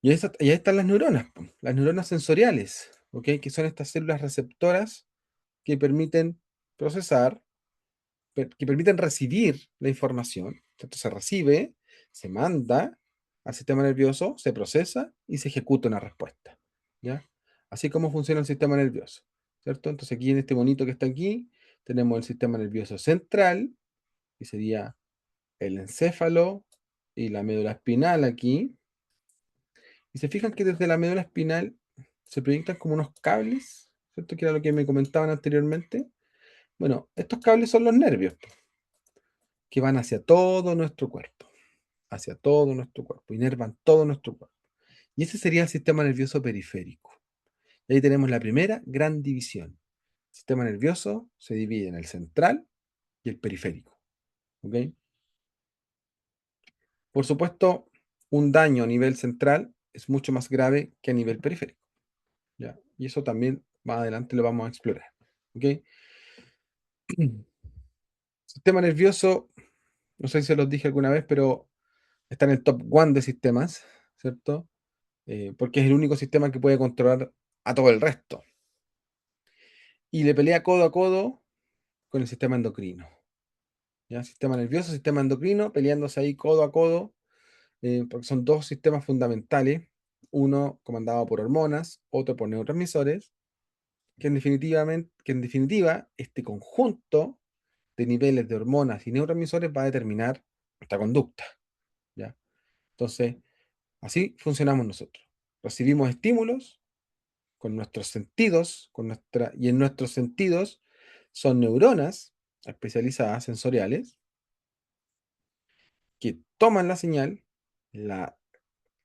Y ahí están las neuronas, po, las neuronas sensoriales, ¿ok? Que son estas células receptoras que permiten procesar, que permiten recibir la información. Entonces se recibe, se manda al sistema nervioso, se procesa y se ejecuta una respuesta, ¿ya? Así como funciona el sistema nervioso, ¿cierto? Entonces aquí en este monito que está aquí, tenemos el sistema nervioso central, que sería el encéfalo y la médula espinal aquí. Y se fijan que desde la médula espinal se proyectan como unos cables, ¿cierto? Que era lo que me comentaban anteriormente. Bueno, estos cables son los nervios, po, que van hacia todo nuestro cuerpo, inervan todo nuestro cuerpo. Y ese sería el sistema nervioso periférico. Y ahí tenemos la primera gran división. El sistema nervioso se divide en el central y el periférico. ¿Ok? Por supuesto, un daño a nivel central es mucho más grave que a nivel periférico. ¿Ya? Y eso también más adelante lo vamos a explorar. ¿Ok? Sistema nervioso, no sé si se los dije alguna vez, pero está en el top 1 de sistemas, ¿cierto? Porque es el único sistema que puede controlar a todo el resto. Y le pelea codo a codo con el sistema endocrino. ¿Ya? Sistema nervioso, sistema endocrino, peleándose ahí codo a codo, porque son dos sistemas fundamentales, uno comandado por hormonas, otro por neurotransmisores, que en definitiva este conjunto de niveles de hormonas y neurotransmisores va a determinar nuestra conducta, ¿ya? Entonces, así funcionamos nosotros. Recibimos estímulos con nuestros sentidos, y en nuestros sentidos son neuronas especializadas sensoriales que toman la señal, la,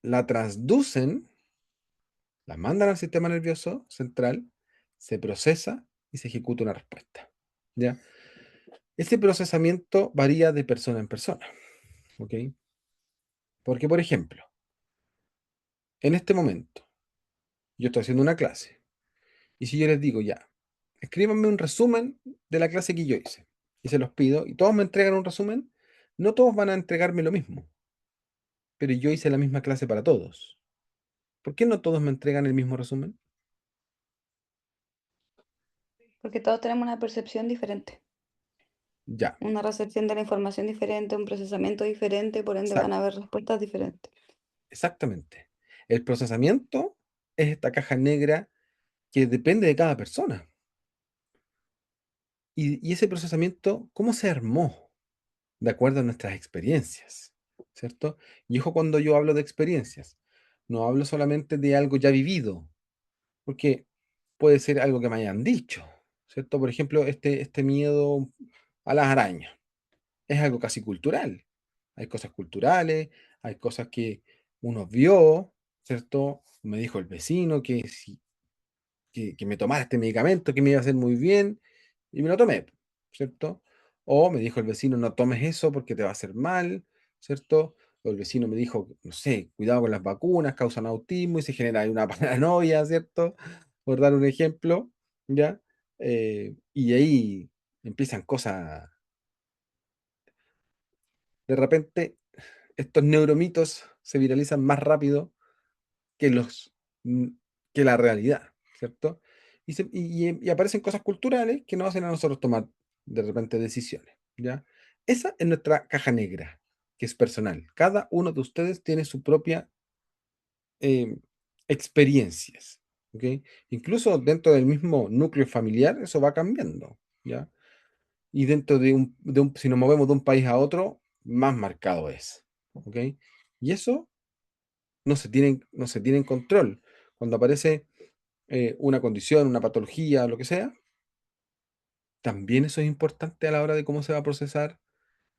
la transducen, la mandan al sistema nervioso central, se procesa y se ejecuta una respuesta, ¿ya? Ese procesamiento varía de persona en persona, ¿ok? Porque, por ejemplo, en este momento, yo estoy haciendo una clase, y si yo les digo, ya, escríbanme un resumen de la clase que yo hice, y se los pido, y todos me entregan un resumen, no todos van a entregarme lo mismo, pero yo hice la misma clase para todos. ¿Por qué no todos me entregan el mismo resumen? Porque todos tenemos una percepción diferente, Ya, una recepción de la información diferente, un procesamiento diferente, por ende van a exact- haber respuestas diferentes. exactamente. El procesamiento es esta caja negra que depende de cada persona. Y ese procesamiento, ¿cómo se armó? De acuerdo a nuestras experiencias, ¿cierto? Y ojo cuando yo hablo de experiencias, no hablo solamente de algo ya vivido, porque puede ser algo que me hayan dicho, ¿cierto? Por ejemplo, este miedo a las arañas es algo casi cultural. Hay cosas culturales, hay cosas que uno vio, ¿cierto? Me dijo el vecino que, si, que me tomara este medicamento, que me iba a hacer muy bien, y me lo tomé, ¿cierto? O me dijo el vecino, no tomes eso porque te va a hacer mal, ¿cierto? O el vecino me dijo, no sé, cuidado con las vacunas, causan autismo y se genera ahí una paranoia, ¿cierto? Por dar un ejemplo, ¿ya? Y ahí empiezan cosas, de repente, estos neuromitos se viralizan más rápido que los mm, que la realidad, ¿cierto? Y aparecen cosas culturales que nos hacen a nosotros tomar de repente decisiones, ¿ya? Esa es nuestra caja negra, que es personal. Cada uno de ustedes tiene su propia eh, experiencias, ¿ok? Incluso dentro del mismo núcleo familiar, eso va cambiando, ¿ya? Y dentro si nos movemos de un país a otro, más marcado es, ¿ok? Y eso no se tiene en control. Cuando aparece una condición, una patología, lo que sea, también eso es importante a la hora de cómo se va a procesar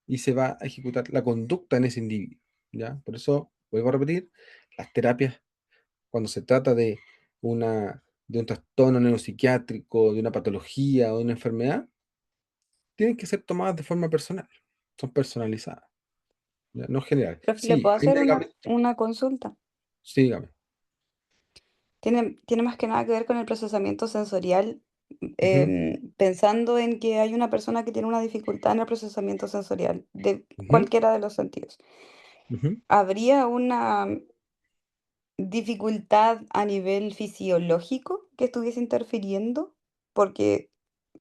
y se va a ejecutar la conducta en ese individuo, ¿ya? Por eso, vuelvo a repetir, las terapias, cuando se trata de un trastorno neuropsiquiátrico, de una patología o de una enfermedad, tienen que ser tomadas de forma personal, son personalizadas, ¿ya? No general. Profe, ¿le Sí, puedo hay hacer medicamentos, una consulta? sí, dígame. Tiene más que nada que ver con el procesamiento sensorial, Ujú, pensando en que hay una persona que tiene una dificultad en el procesamiento sensorial de ujú, cualquiera de los sentidos. ujú, ¿Habría una dificultad a nivel fisiológico que estuviese interfiriendo? Porque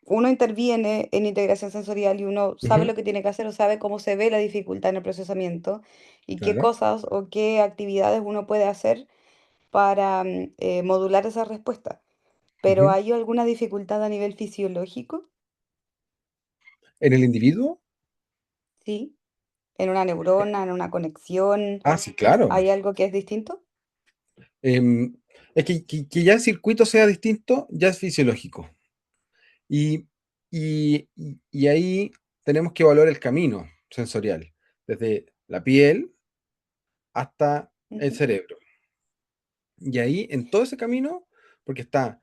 uno interviene en integración sensorial y uno sabe ujú, lo que tiene que hacer o sabe cómo se ve la dificultad en el procesamiento y qué claro. cosas o qué actividades uno puede hacer para modular esa respuesta. Pero Ujú. ¿hay alguna dificultad a nivel fisiológico? En el individuo, ¿Sí? ¿En una neurona, en una conexión? sí, claro. ¿Hay algo que es distinto? Em, es que ya el circuito sea distinto, ya es fisiológico. Y, y ahí tenemos que evaluar el camino sensorial, desde la piel hasta el Ujú, cerebro. Y ahí, en todo ese camino, porque está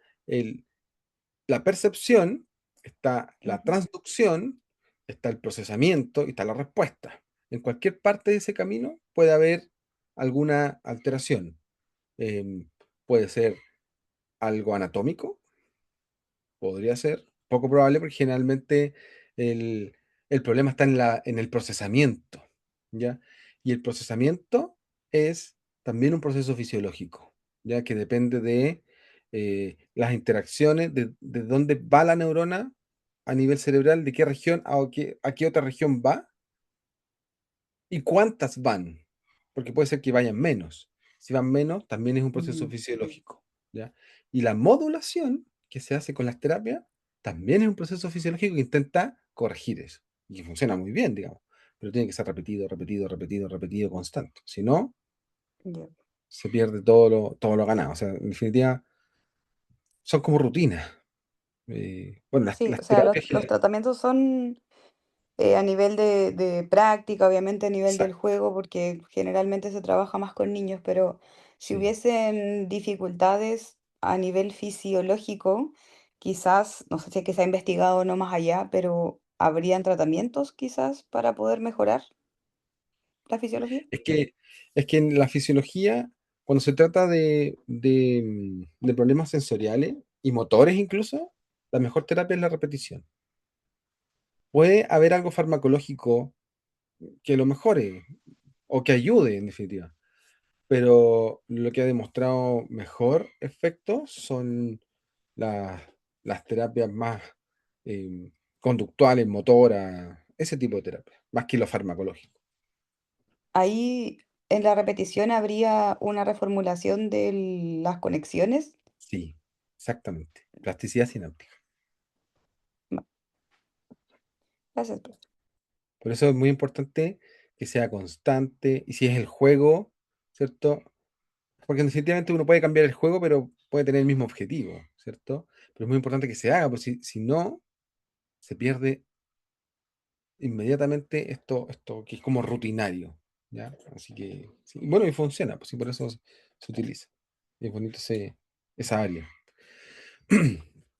la percepción, está la ujú. transducción, está el procesamiento y está la respuesta. En cualquier parte de ese camino puede haber alguna alteración. Em, Puede ser algo anatómico, podría ser, poco probable porque generalmente el, el problema está en el procesamiento, ¿ya? Y el procesamiento es también un proceso fisiológico, ya que depende de las interacciones, de dónde va la neurona a nivel cerebral, de qué región a qué otra región va y cuántas van, porque puede ser que vayan menos. Si van menos, también es un proceso Mm, fisiológico, ¿ya? Y la modulación que se hace con las terapias también es un proceso fisiológico que intenta corregir eso. Y que funciona muy bien, digamos. Pero tiene que ser repetido, repetido, repetido, repetido, constante. Si no, ya. se pierde todo lo ganado. O sea, en definitiva, son como rutinas. Bueno, Sí, o las sea, terapias los generales. tratamientos son a nivel de práctica, obviamente a nivel del Exacto. juego, porque generalmente se trabaja más con niños, pero si Sí. hubiesen dificultades a nivel fisiológico, quizás, no sé si es que se ha investigado o no más allá, pero ¿habrían tratamientos quizás para poder mejorar la fisiología? Es que en la fisiología cuando se trata de problemas sensoriales y motores incluso, la mejor terapia es la repetición. Puede haber algo farmacológico que lo mejore o que ayude en definitiva, pero lo que ha demostrado mejor efecto son las, las terapias más conductuales, motoras, ese tipo de terapia, más que lo farmacológico. Ahí en la repetición habría una reformulación de las conexiones. Sí, exactamente. Plasticidad sináptica. Va, gracias, profe. Por eso es muy importante que sea constante y si es el juego, ¿cierto? Porque definitivamente uno puede cambiar el juego, pero puede tener el mismo objetivo, ¿cierto? Pero es muy importante que se haga, porque si no, se pierde inmediatamente esto que es como rutinario, ¿ya? Así que, sí, bueno, y funciona, pues sí, por eso se utiliza. Es bonito esa área.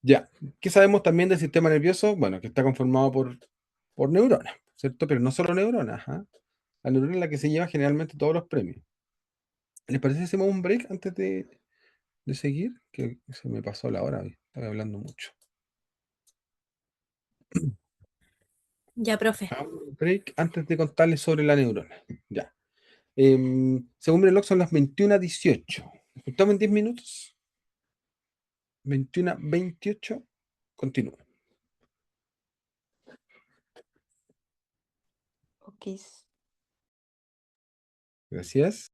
Ya, ¿qué sabemos también del sistema nervioso? Bueno, que está conformado por neuronas, ¿cierto? Pero no solo neuronas, ¿ah? La neurona es la que se lleva generalmente todos los premios. ¿Les parece si hacemos un break antes de seguir? Que se me pasó la hora, hoy, estaba hablando mucho. Ya, profe. Un break antes de contarles sobre la neurona. Ya. Según mi reloj son las 21:18. ¿Nos juntamos en 10 minutos? 21:28. Continúo. Ok. Gracias.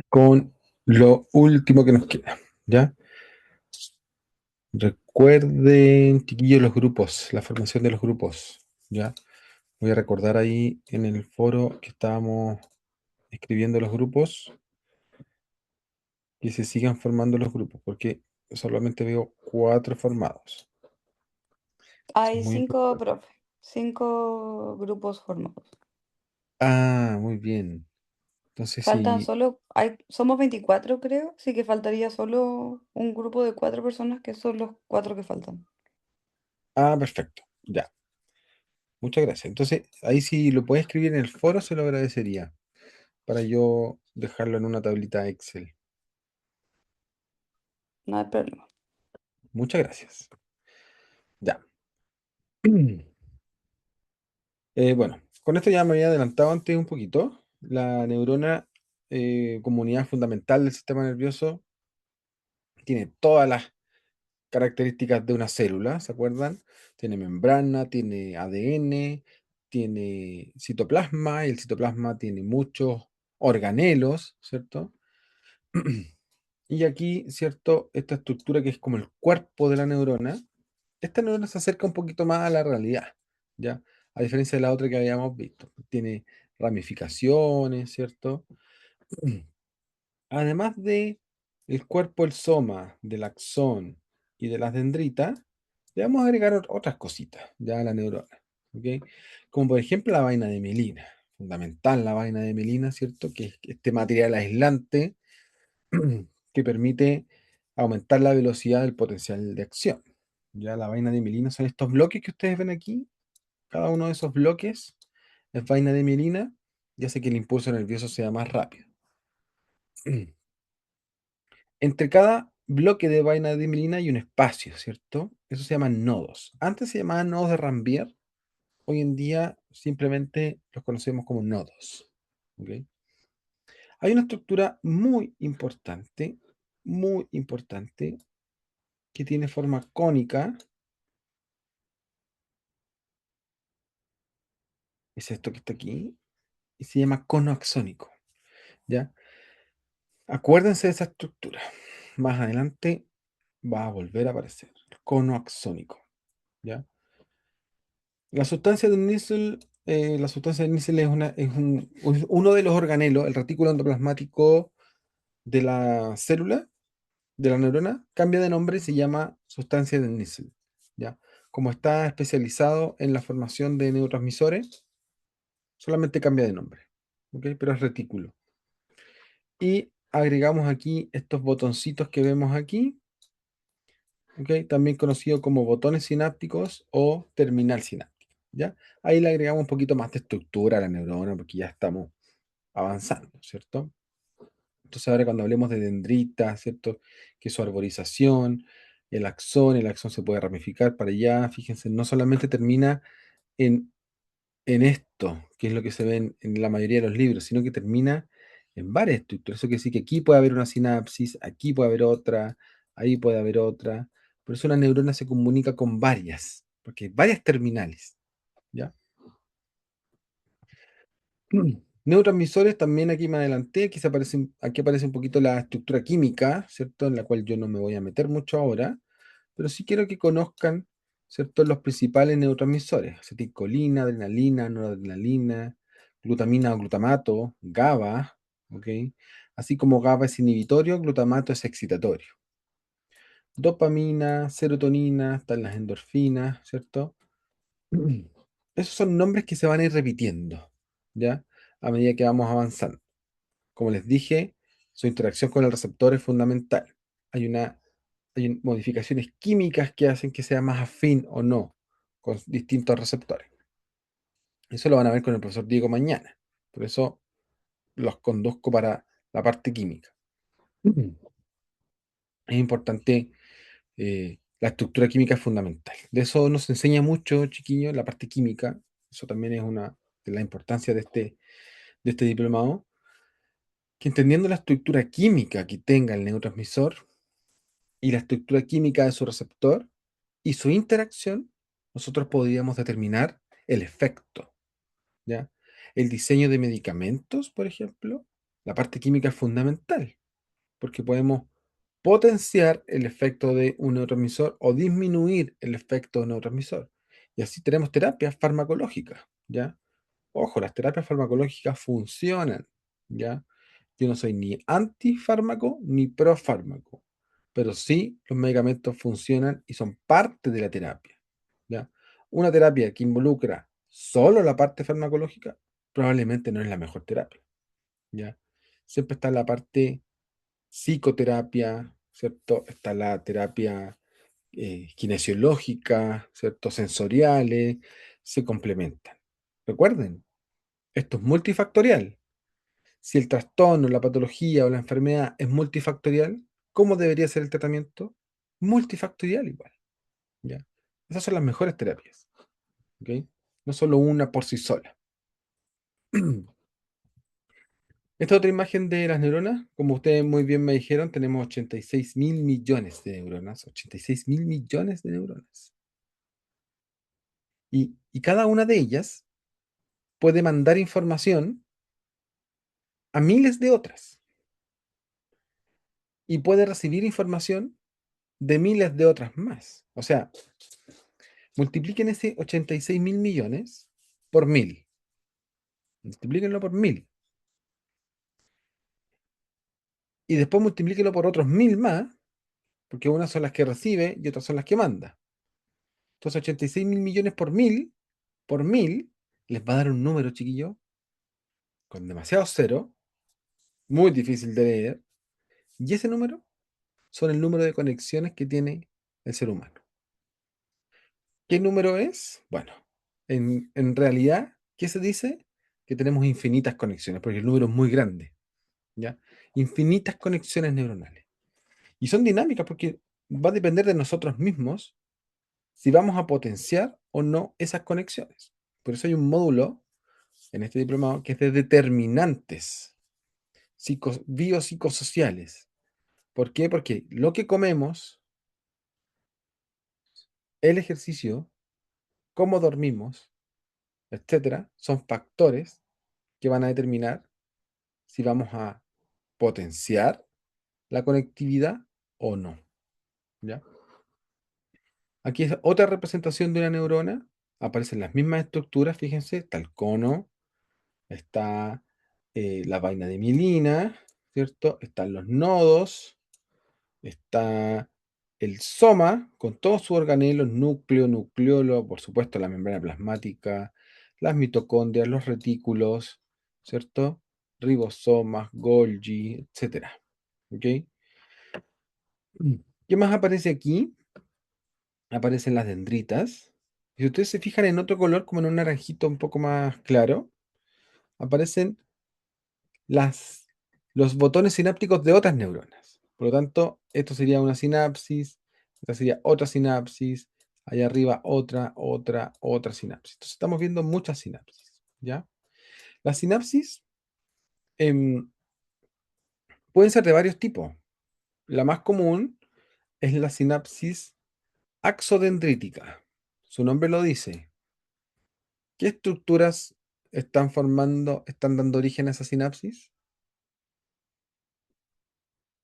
Con lo último que nos queda, ¿ya? Recuerden, chiquillos, los grupos, la formación de los grupos, ¿ya? Voy a recordar ahí en el foro que estábamos escribiendo los grupos, que se sigan formando los grupos, porque solamente veo 4 formados. Eso es Hay muy 5, importante. profe, 5 grupos formados. Ah, muy bien. Entonces Faltan sí. solo, somos 24 creo, así que faltaría solo un grupo de 4 personas que son los 4 que faltan. Ah, perfecto. Ya. Muchas gracias. Entonces, ahí si lo puedes escribir en el foro, se lo agradecería para yo dejarlo en una tablita Excel. No hay problema. Muchas gracias. Ya. Bueno, con esto ya me había adelantado antes un poquito. La neurona, como unidad fundamental del sistema nervioso, tiene todas las características de una célula, ¿se acuerdan? Tiene membrana, tiene ADN, tiene citoplasma, y el citoplasma tiene muchos organelos, ¿cierto? Y aquí, ¿cierto? Esta estructura que es como el cuerpo de la neurona, esta neurona se acerca un poquito más a la realidad, ¿ya? A diferencia de la otra que habíamos visto. Tiene ramificaciones, ¿cierto? Además de el cuerpo, el soma, del axón y de las dendritas, le vamos a agregar otras cositas, ya a la neurona, ¿ok? Como por ejemplo la vaina de mielina. Fundamental la vaina de mielina, ¿cierto? Que es este material aislante que permite aumentar la velocidad del potencial de acción. Ya la vaina de mielina son estos bloques que ustedes ven aquí. Cada uno de esos bloques es vaina de mielina y hace que el impulso nervioso sea más rápido. Entre cada bloque de vaina de mielina hay un espacio, ¿cierto? Eso se llaman nodos. Antes se llamaban nodos de Rambier, hoy en día simplemente los conocemos como nodos. ¿Ok? Hay una estructura muy importante, que tiene forma cónica. Es esto que está aquí, y se llama cono axónico, ¿ya? Acuérdense de esa estructura. Más adelante va a volver a aparecer, el cono axónico, ¿ya? La sustancia de Nissl, la sustancia de Nissl es uno de los organelos, el retículo endoplasmático de la célula, de la neurona, cambia de nombre y se llama sustancia de Nissl, ¿ya? Como está especializado en la formación de neurotransmisores, solamente cambia de nombre, ¿ok? Pero es retículo. Y agregamos aquí estos botoncitos que vemos aquí, ¿ok? También conocido como botones sinápticos o terminal sináptica, ¿ya? Ahí le agregamos un poquito más de estructura a la neurona porque ya estamos avanzando, ¿cierto? Entonces ahora cuando hablemos de dendritas, ¿cierto? Que es su arborización, el axón se puede ramificar para allá, fíjense, no solamente termina en, en esto, que es lo que se ve en la mayoría de los libros, sino que termina en varias estructuras. Eso quiere decir que aquí puede haber una sinapsis, aquí puede haber otra, ahí puede haber otra. Por eso una neurona se comunica con varias, porque hay varias terminales, ¿ya? Neurotransmisores también aquí me adelanté, aquí aparece un poquito la estructura química, ¿cierto? En la cual yo no me voy a meter mucho ahora, pero sí quiero que conozcan, ¿cierto? Los principales neurotransmisores: acetilcolina, adrenalina, noradrenalina, glutamina o glutamato, GABA, ¿ok? Así como GABA es inhibitorio, glutamato es excitatorio. Dopamina, serotonina, están las endorfinas, ¿cierto? Esos son nombres que se van a ir repitiendo, ¿ya? A medida que vamos avanzando. Como les dije, su interacción con el receptor es fundamental. Hay modificaciones químicas que hacen que sea más afín o no con distintos receptores. Eso lo van a ver con el profesor Diego mañana. Por eso los conduzco para la parte química. Es importante, la estructura química es fundamental. De eso nos enseña mucho, chiquillos, la parte química. Eso también es una de la importancia de este diplomado, que entendiendo la estructura química que tenga el neurotransmisor y la estructura química de su receptor y su interacción, nosotros podríamos determinar el efecto, ¿ya? El diseño de medicamentos, por ejemplo, la parte química es fundamental, porque podemos potenciar el efecto de un neurotransmisor o disminuir el efecto de un neurotransmisor. Y así tenemos terapias farmacológicas, ¿ya? Ojo, las terapias farmacológicas funcionan, ¿ya? Yo no soy ni antifármaco ni profármaco, pero sí los medicamentos funcionan y son parte de la terapia, ¿ya? Una terapia que involucra solo la parte farmacológica probablemente no es la mejor terapia, ¿ya? Siempre está la parte psicoterapia, ¿cierto? Está la terapia kinesiológica, ¿cierto? Sensoriales, se complementan. Recuerden, esto es multifactorial. Si el trastorno, la patología o la enfermedad es multifactorial, ¿cómo debería ser el tratamiento? Multifactorial igual, ¿ya? Esas son las mejores terapias, ¿ok? No solo una por sí sola. Esta otra imagen de las neuronas, como ustedes muy bien me dijeron, tenemos 86.000 millones de neuronas, 86.000 millones de neuronas. Y cada una de ellas puede mandar información a miles de otras y puede recibir información de miles de otras más. O sea, multipliquen ese 86.000 millones por 1.000. Multiplíquenlo por 1.000. Y después multiplíquenlo por otros 1.000 más, porque unas son las que recibe y otras son las que manda. Entonces, 86.000 millones por 1.000, les va a dar un número, chiquillo, con demasiado cero, muy difícil de leer. Y ese número son el número de conexiones que tiene el ser humano. ¿Qué número es? Bueno, en realidad, ¿qué se dice? Que tenemos infinitas conexiones, porque el número es muy grande, ¿ya? Infinitas conexiones neuronales. Y son dinámicas porque va a depender de nosotros mismos si vamos a potenciar o no esas conexiones. Por eso hay un módulo en este diplomado que es de determinantes biopsicosociales. ¿Por qué? Porque lo que comemos, el ejercicio, cómo dormimos, etcétera, son factores que van a determinar si vamos a potenciar la conectividad o no, ¿ya? Aquí es otra representación de una neurona. Aparecen las mismas estructuras, fíjense, está el cono, está la vaina de mielina, ¿cierto? Están los nodos, está el soma con todos sus organelos, núcleo, nucleolo, por supuesto la membrana plasmática, las mitocondrias, los retículos, ¿cierto? Ribosomas, Golgi, etcétera. ¿Ok? ¿Qué más aparece aquí? Aparecen las dendritas, Si ustedes se fijan en otro color, como en un naranjito un poco más claro, aparecen las, los botones sinápticos de otras neuronas. Por lo tanto, esto sería una sinapsis, esta sería otra sinapsis, allá arriba otra sinapsis. Entonces estamos viendo muchas sinapsis, ¿ya? Las sinapsis em, pueden ser de varios tipos. La más común es la sinapsis axodendrítica. Su nombre lo dice. ¿Qué estructuras están dando origen a esa sinapsis?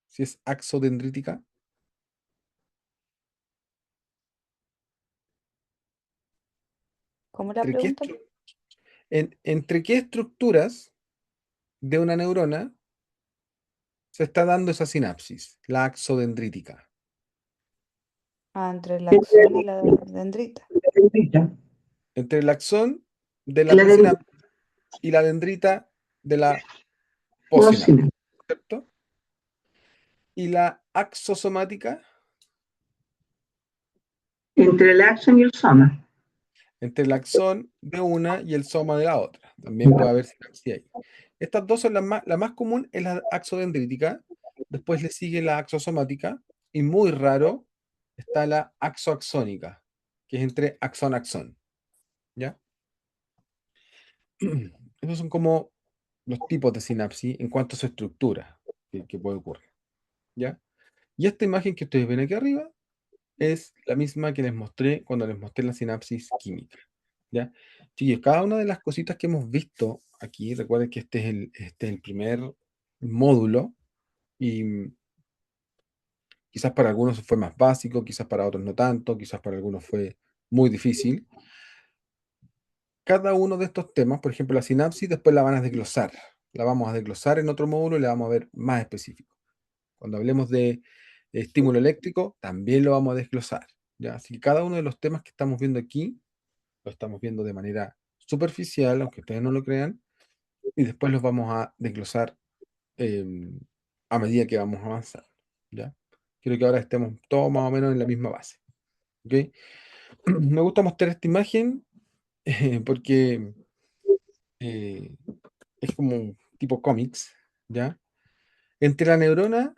Si es axodendrítica. ¿Cómo la ¿Entre qué, pregunta? entre qué estructuras de una neurona se está dando esa sinapsis, la axodendrítica? Ah, entre la axón y la dendrita. Entre el axón de la La de presináptica y la dendrita de la Bosnia, postsináptica, ¿cierto? Y la axosomática entre el axón y el soma. entre el axón de una y el soma de la otra. También puede haber sinapsis ahí. Estas dos son la más común es la axodendrítica, después le sigue la axosomática y muy raro está la axoaxónica, que es entre axón-axón, ¿ya? Esos son como los tipos de sinapsis en cuanto a su estructura que puede ocurrir, ¿ya? Y esta imagen que ustedes ven aquí arriba es la misma que les mostré cuando les mostré la sinapsis química, ¿ya? Chiquillos, cada una de las cositas que hemos visto aquí, recuerden que este es el primer módulo y quizás para algunos fue más básico, quizás para otros no tanto, quizás para algunos fue muy difícil. Cada uno de estos temas, por ejemplo, la sinapsis, después la van a desglosar. La vamos a desglosar en otro módulo y la vamos a ver más específico. Cuando hablemos de estímulo eléctrico, también lo vamos a desglosar, ¿ya? Así que cada uno de los temas que estamos viendo aquí, lo estamos viendo de manera superficial, aunque ustedes no lo crean, y después los vamos a desglosar eh, a medida que vamos avanzando, ¿ya? Quiero que ahora estemos todos más o menos en la misma base, ¿ok? Me gusta mostrar esta imagen porque eh, es como un tipo cómics, ¿ya? Entre la neurona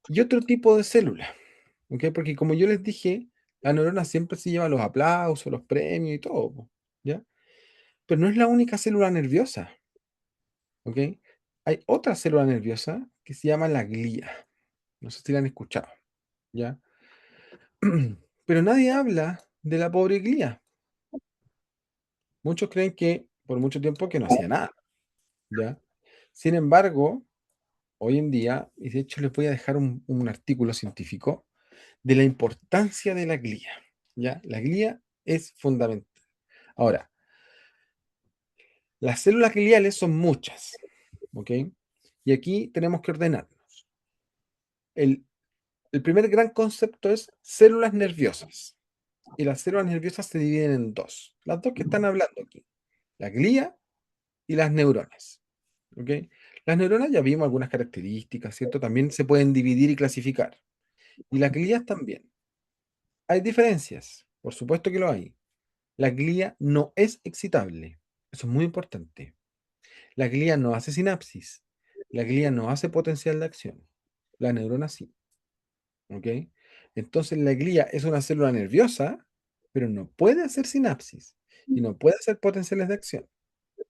y otro tipo de célula, ¿ok? Porque como yo les dije, la neurona siempre se lleva los aplausos, los premios y todo, po, ¿ya? Pero no es la única célula nerviosa, ¿ok? Hay otra célula nerviosa que se llama la glía. No sé si la han escuchado, ¿ya? Pero nadie habla de la pobre glía. Muchos creen que por mucho tiempo que no hacía nada, ¿ya? Sin embargo, hoy en día, y de hecho les voy a dejar un artículo científico de la importancia de la glía, ¿ya? La glía es fundamental. Ahora, las células gliales son muchas, ¿ok? Y aquí tenemos que ordenarnos. El, el primer gran concepto es células nerviosas. Y las células nerviosas se dividen en dos. Las dos que están hablando aquí. La glía y las neuronas. ¿Ok? Las neuronas ya vimos algunas características, ¿cierto? También se pueden dividir y clasificar. Y las glías también. Hay diferencias, por supuesto que lo hay. La glía no es excitable. Eso es muy importante. La glía no hace sinapsis. La glía no hace potencial de acción. La neurona sí. ¿Ok? Entonces la glía es una célula nerviosa, pero no puede hacer sinapsis y no puede hacer potenciales de acción.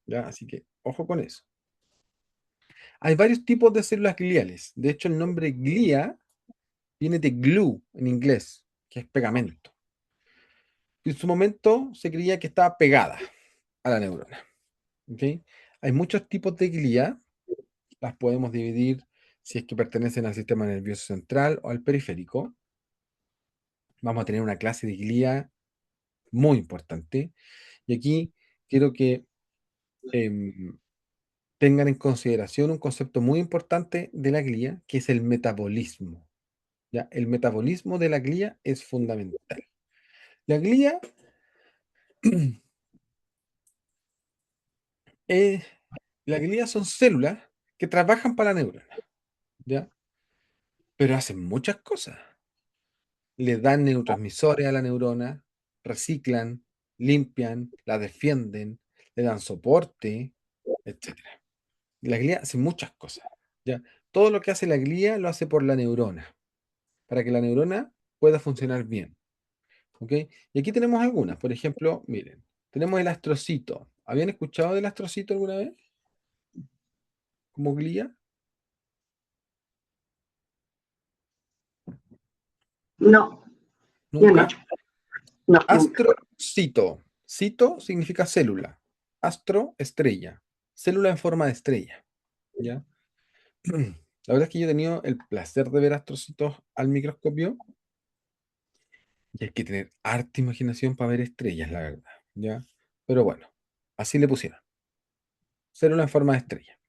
¿Ya? Así que ojo con eso. Hay varios tipos de células gliales. De hecho, el nombre glía viene de glue en inglés, que es pegamento. En su momento se creía que estaba pegada a la neurona. ¿Ok? Hay muchos tipos de glía. Las podemos dividir si es que pertenecen al sistema nervioso central o al periférico. Vamos a tener una clase de glía muy importante. Y aquí quiero que em, tengan en consideración un concepto muy importante de la glía, que es el metabolismo. ¿Ya? El metabolismo de la glía es fundamental. La glía, eh, la glía son células que trabajan para la neurona, ¿ya? Pero hacen muchas cosas. Le dan neurotransmisores a la neurona, reciclan, limpian, la defienden, le dan soporte, etcétera. La glía hace muchas cosas, ¿ya? Todo lo que hace la glía lo hace por la neurona, para que la neurona pueda funcionar bien, ¿ok? Y aquí tenemos algunas, por ejemplo, miren, tenemos el astrocito. ¿Habían escuchado del astrocito alguna vez? ¿Como glía? No, yo no, ¿Nunca? no, nunca. Astrocito. Cito significa célula. Astro, estrella. Célula en forma de estrella, ¿ya? La verdad es que yo he tenido el placer de ver astrocitos al microscopio y hay que tener harta imaginación para ver estrellas, la verdad, ¿ya? Pero bueno, así le pusieron. Célula en forma de estrella.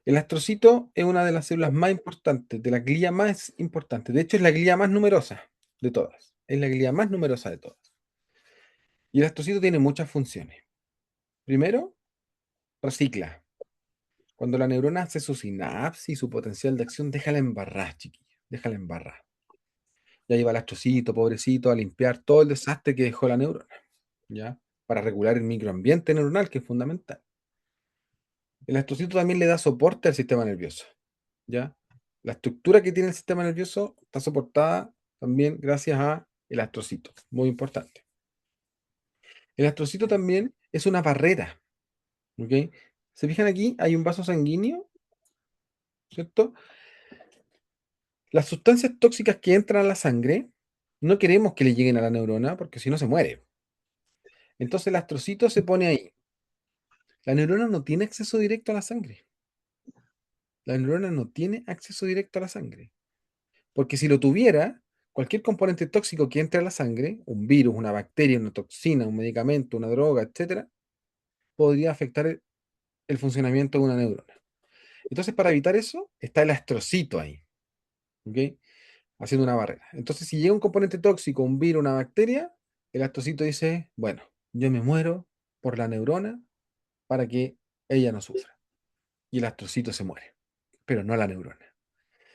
El astrocito es una de las células más importantes, de la glía más importante. De hecho, es la glía más numerosa de todas. Es la glía más numerosa de todas. Y el astrocito tiene muchas funciones. Primero, recicla. Cuando la neurona hace su sinapsis, su potencial de acción, déjala embarrar, chiquillos. Déjala embarrar. Ya lleva el astrocito, pobrecito, a limpiar todo el desastre que dejó la neurona, ¿ya? Para regular el microambiente neuronal, que es fundamental. El astrocito también le da soporte al sistema nervioso, ¿ya? La estructura que tiene el sistema nervioso está soportada también gracias a el astrocito, muy importante. El astrocito también es una barrera, ¿ok? ¿Se fijan aquí? Hay un vaso sanguíneo, ¿cierto? Las sustancias tóxicas que entran a la sangre, no queremos que le lleguen a la neurona porque si no se muere. Entonces el astrocito se pone ahí. La neurona no tiene acceso directo a la sangre. La neurona no tiene acceso directo a la sangre. Porque si lo tuviera, cualquier componente tóxico que entre a la sangre, un virus, una bacteria, una toxina, un medicamento, una droga, etcétera, podría afectar el funcionamiento de una neurona. Entonces, para evitar eso, está el astrocito ahí, ¿ok? Haciendo una barrera. Entonces, si llega un componente tóxico, un virus, una bacteria, el astrocito dice, bueno, yo me muero por la neurona para que ella no sufra. Y el astrocito se muere, pero no la neurona.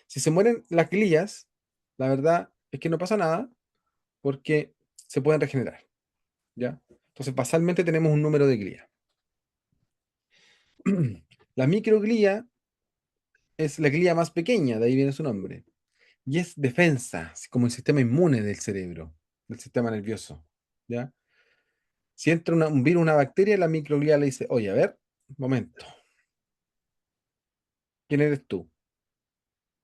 Si se mueren las glías, la verdad es que no pasa nada porque se pueden regenerar, ¿ya? Entonces, basalmente tenemos un número de glías. La microglía es la glía más pequeña, de ahí viene su nombre, y es defensa, así como el sistema inmune del cerebro, del sistema nervioso, ¿ya? Si entra un virus, una bacteria, la microglía le dice, oye, a ver, un momento, ¿quién eres tú?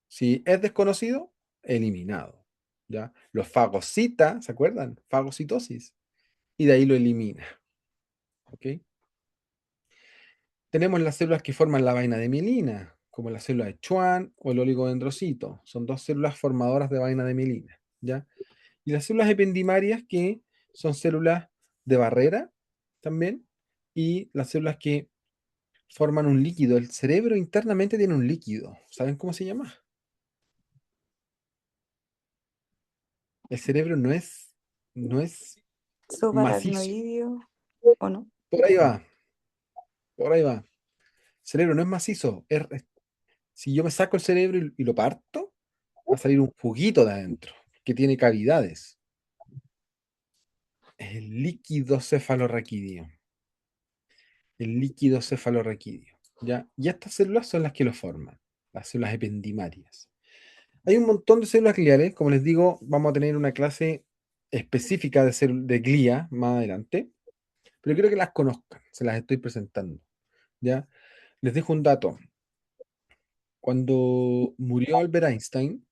Si es desconocido, eliminado, ¿ya? Los fagocita, ¿se acuerdan? Fagocitosis, y de ahí lo elimina, ¿ok? Tenemos las células que forman la vaina de mielina, como la célula de Schwann o el oligodendrocito. Son dos células formadoras de vaina de mielina, ¿ya? Y las células ependimarias que son células de barrera también, y las células que forman un líquido. El cerebro internamente tiene un líquido. ¿Saben cómo se llama? El cerebro no es macizo. Subaracnoideo, ¿o no? Por ahí va, por ahí va. El cerebro no es macizo. Si yo me saco el cerebro y lo parto, va a salir un juguito de adentro que tiene cavidades. Es el líquido cefalorraquídeo. El líquido cefalorraquídeo, ¿ya? Y estas células son las que lo forman, las células ependimarias. Hay un montón de células gliales, como les digo, vamos a tener una clase específica de glía más adelante, pero quiero que las conozcan, se las estoy presentando, ¿ya? Les dejo un dato. Cuando murió Albert Einstein,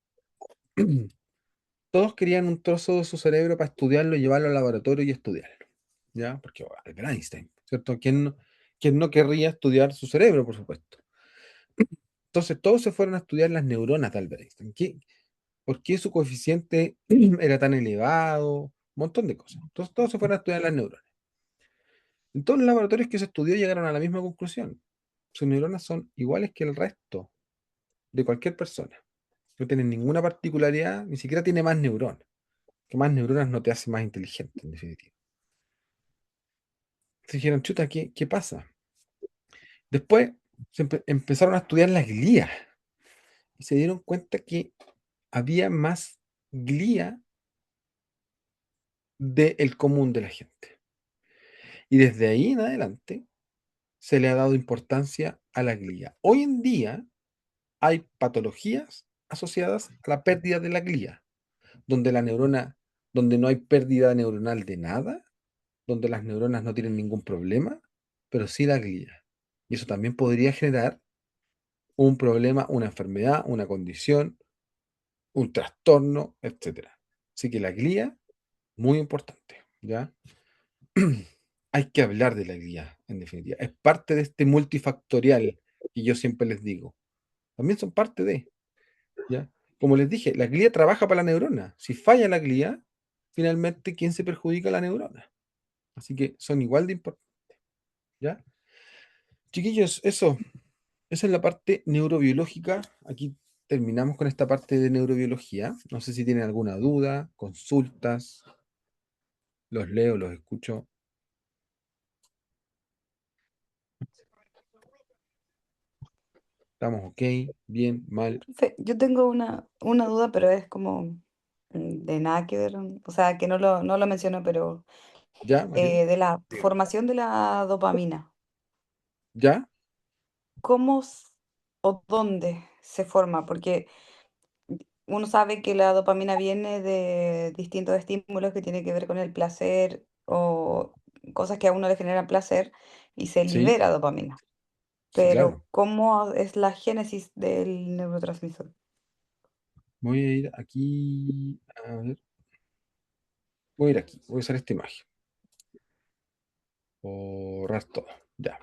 todos querían un trozo de su cerebro para estudiarlo, llevarlo al laboratorio y estudiarlo, ¿ya? Porque Albert Einstein, ¿cierto? ¿Quién no querría estudiar su cerebro, por supuesto? Entonces todos se fueron a estudiar las neuronas de Albert Einstein. ¿Por qué su coeficiente era tan elevado? Un montón de cosas. Entonces todos se fueron a estudiar las neuronas. En todos los laboratorios que se estudió llegaron a la misma conclusión. Sus neuronas son iguales que el resto de cualquier persona. No tienen ninguna particularidad, ni siquiera tiene más neuronas. Que más neuronas no te hace más inteligente, en definitiva. Se dijeron, chuta, ¿qué pasa? Después empezaron a estudiar las glías y se dieron cuenta que había más glía del común de la gente. Y desde ahí en adelante se le ha dado importancia a la glía. Hoy en día hay patologías asociadas a la pérdida de la glía, donde la neurona, donde no hay pérdida neuronal de nada, donde las neuronas no tienen ningún problema, pero sí la glía. Y eso también podría generar un problema, una enfermedad, una condición, un trastorno, etcétera. Así que la glía, muy importante, ¿ya? Hay que hablar de la glía, en definitiva. Es parte de este multifactorial que yo siempre les digo. También son parte de, ¿ya? Como les dije, la glía trabaja para la neurona. Si falla la glía, finalmente, ¿quién se perjudica? La neurona. Así que son igual de importantes, ¿ya? Chiquillos, eso. Esa es la parte neurobiológica. Aquí terminamos con esta parte de neurobiología. No sé si tienen alguna duda, consultas. Los leo, los escucho. ¿Estamos ok? ¿Bien? ¿Mal? Yo tengo una duda, pero es como de nada que ver, o sea, que no lo menciono, pero ¿Ya, Mariel? de la formación de la dopamina. ¿Ya? ¿Cómo o dónde se forma? Porque uno sabe que la dopamina viene de distintos estímulos que tienen que ver con el placer o cosas que a uno le generan placer y se ¿Sí? libera dopamina. Sí, Pero claro. ¿cómo es la génesis del neurotransmisor? Voy a ir aquí. A ver. Voy a ir aquí. Voy a usar esta imagen. Borrar todo. Ya.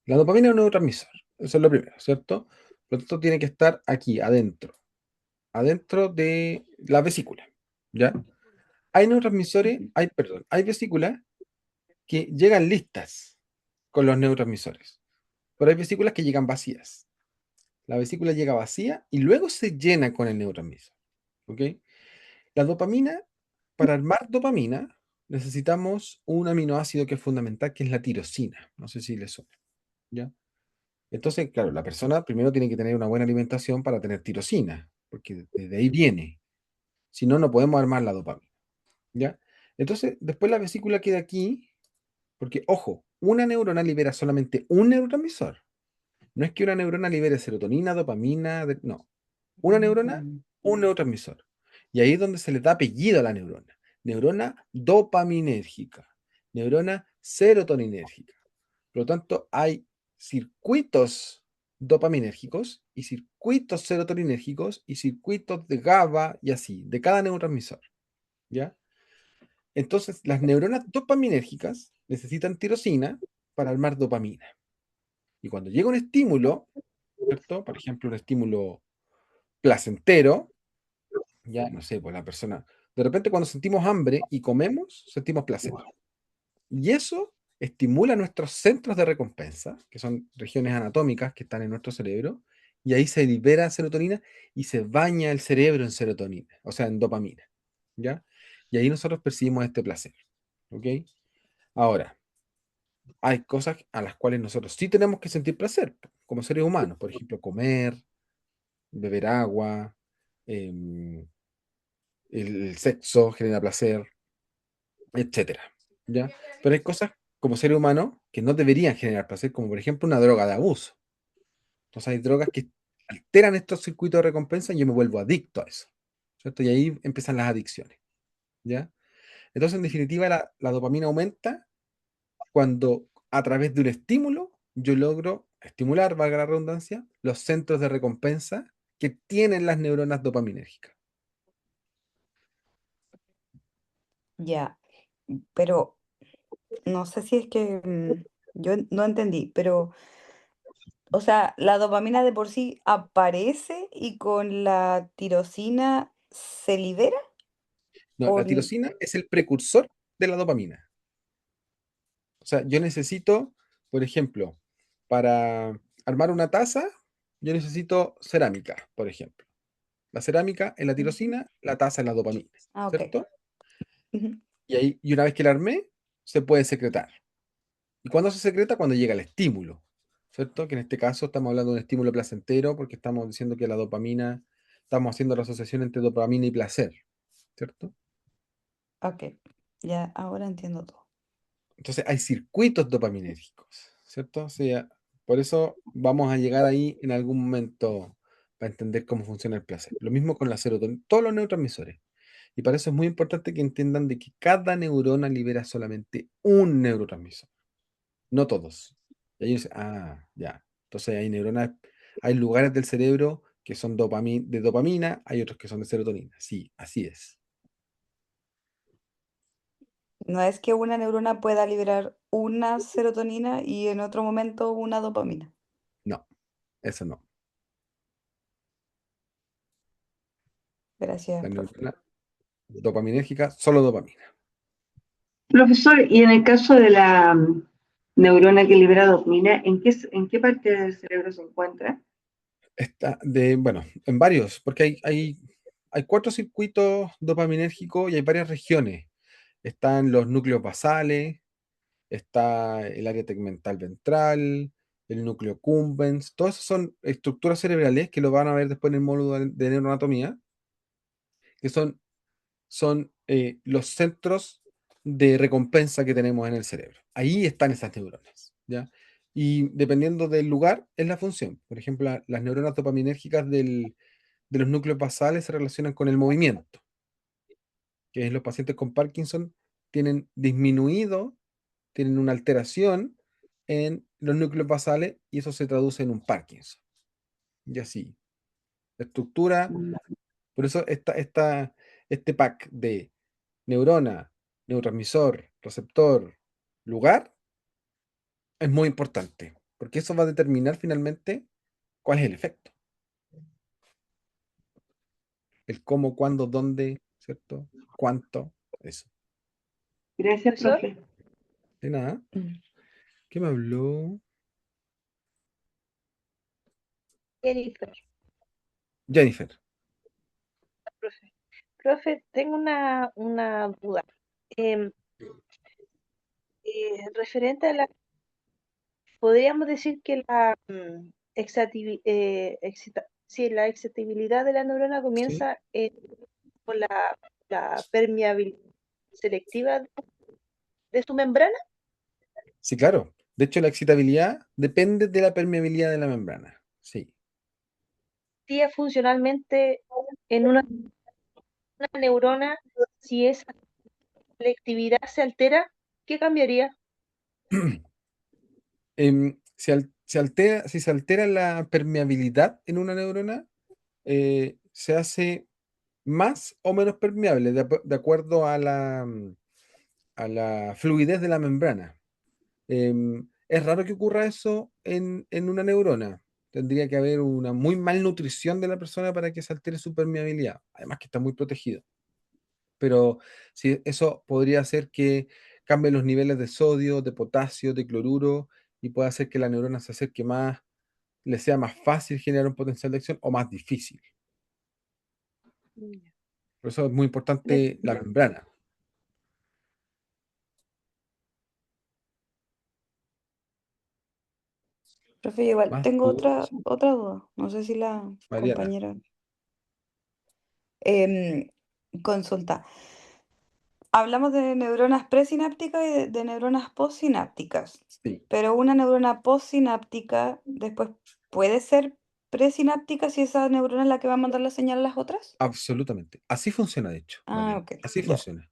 La dopamina es un neurotransmisor. Eso es lo primero, ¿cierto? Por lo tanto, tiene que estar aquí, adentro. Adentro de la vesícula. ¿Ya? Hay neurotransmisores, Ujú. hay vesículas que llegan listas con los neurotransmisores. Pero hay vesículas que llegan vacías. La vesícula llega vacía y luego se llena con el neurotransmisor. ¿Ok? La dopamina, para armar dopamina, necesitamos un aminoácido que es fundamental, que es la tirosina. No sé si le suena. ¿Ya? Entonces, claro, la persona primero tiene que tener una buena alimentación para tener tirosina, porque desde ahí viene. Si no, no podemos armar la dopamina. ¿Ya? Entonces, después la vesícula queda aquí, porque, ojo, una neurona libera solamente un neurotransmisor. No es que una neurona libere serotonina, dopamina, no. Una neurona, Mm. un neurotransmisor. Y ahí es donde se le da apellido a la neurona. Neurona dopaminérgica, neurona serotoninérgica. Por lo tanto, hay circuitos dopaminérgicos y circuitos serotoninérgicos y circuitos de GABA y así, de cada neurotransmisor. ¿Ya? Entonces, las neuronas dopaminérgicas necesitan tirosina para armar dopamina. Y cuando llega un estímulo, ¿cierto? Por ejemplo, un estímulo placentero, ya no sé, pues la persona, de repente cuando sentimos hambre y comemos, sentimos placer. Y eso estimula nuestros centros de recompensa, que son regiones anatómicas que están en nuestro cerebro, y ahí se libera serotonina y se baña el cerebro en serotonina, o sea, en dopamina, ¿ya? Y ahí nosotros percibimos este placer, ¿ok? Ahora, hay cosas a las cuales nosotros sí tenemos que sentir placer, como seres humanos, por ejemplo, comer, beber agua, em, el sexo genera placer, etcétera, ¿ya? Pero hay cosas como seres humanos que no deberían generar placer, como por ejemplo una droga de abuso. Entonces hay drogas que alteran estos circuitos de recompensa y yo me vuelvo adicto a eso, ¿cierto? Y ahí empiezan las adicciones, ¿ya? Entonces, en definitiva, la dopamina aumenta cuando a través de un estímulo yo logro estimular, valga la redundancia, los centros de recompensa que tienen las neuronas dopaminérgicas. Ya, pero no sé si es que yo no entendí, pero, o sea, la dopamina de por sí aparece y con la tirosina se libera No, o la tirosina es el precursor de la dopamina. O sea, yo necesito, por ejemplo, para armar una taza, yo necesito cerámica, por ejemplo. La cerámica es la Ujú. tirosina, la taza es la dopamina, Ah, ok. ¿cierto? Ujú. Y una vez que la armé, se puede secretar. ¿Y cuándo se secreta? Cuando llega el estímulo, ¿cierto? Que en este caso estamos hablando de un estímulo placentero porque estamos diciendo que la dopamina, estamos haciendo la asociación entre dopamina y placer, ¿cierto? Ok, ya ahora entiendo todo. Entonces hay circuitos dopaminérgicos, ¿cierto? O sea, por eso vamos a llegar ahí en algún momento para entender cómo funciona el placer. Lo mismo con la serotonina, todos los neurotransmisores. Y para eso es muy importante que entiendan de que cada neurona libera solamente un neurotransmisor, no todos. Y ahí dice, ya. Entonces hay neuronas, hay lugares del cerebro que son de dopamina, hay otros que son de serotonina. Sí, así es. No es que una neurona pueda liberar una serotonina y en otro momento una dopamina. No, eso no. Gracias, La profe. neurona dopaminérgica, solo dopamina. Profesor, y en el caso de la neurona que libera dopamina, en qué parte del cerebro se encuentra? Bueno, en varios, porque hay 4 circuitos dopaminérgicos y hay varias regiones. Están los núcleos basales, está el área tegmental ventral, el núcleo cumbens, todas esas son estructuras cerebrales que lo van a ver después en el módulo de neuroanatomía, que son los centros de recompensa que tenemos en el cerebro. Ahí están esas neuronas, ¿ya? Y dependiendo del lugar, es la función. Por ejemplo, las neuronas dopaminérgicas de los núcleos basales se relacionan con el movimiento, que en los pacientes con Parkinson tienen disminuido, tienen una alteración en los núcleos basales y eso se traduce en un Parkinson. Y así. La estructura, por eso este pack de neurona, neurotransmisor, receptor, lugar, es muy importante, porque eso va a determinar finalmente cuál es el efecto. El cómo, cuándo, dónde, ¿cierto? Cuánto, eso. Gracias, Profesor, profe. De nada. Mm. ¿Qué me habló? Jennifer, Jennifer. profe. Profe, tengo una duda. Em, referente a podríamos decir que sí, la excitabilidad de la neurona Sí, comienza con la permeabilidad selectiva de su membrana. sí, claro. De hecho, la excitabilidad depende de la permeabilidad de la membrana. Sí. Actúa funcionalmente en una neurona, si esa selectividad se altera, ¿qué cambiaría? Si se altera la permeabilidad en una neurona, se hace más o menos permeable de acuerdo a la fluidez de la membrana. Es raro que ocurra eso en una neurona. Tendría que haber una muy malnutrición de la persona para que se altere su permeabilidad. Además que está muy protegido. Pero sí, eso podría hacer que cambien los niveles de sodio, de potasio, de cloruro y puede hacer que la neurona se acerque más, le sea más fácil generar un potencial de acción o más difícil. Mm. Por eso es muy importante la membrana. Profe, igual Más tengo dudas, otra duda. No sé si la Mariana. compañera. Em, Consulta. Hablamos de neuronas presinápticas y de neuronas postsinápticas, Sí, pero una neurona postsináptica después puede ser presináptica si esa neurona es la que va a mandar la señal a las otras. absolutamente. Así funciona, de hecho, Ah, Mariana. ok, Así ya, funciona.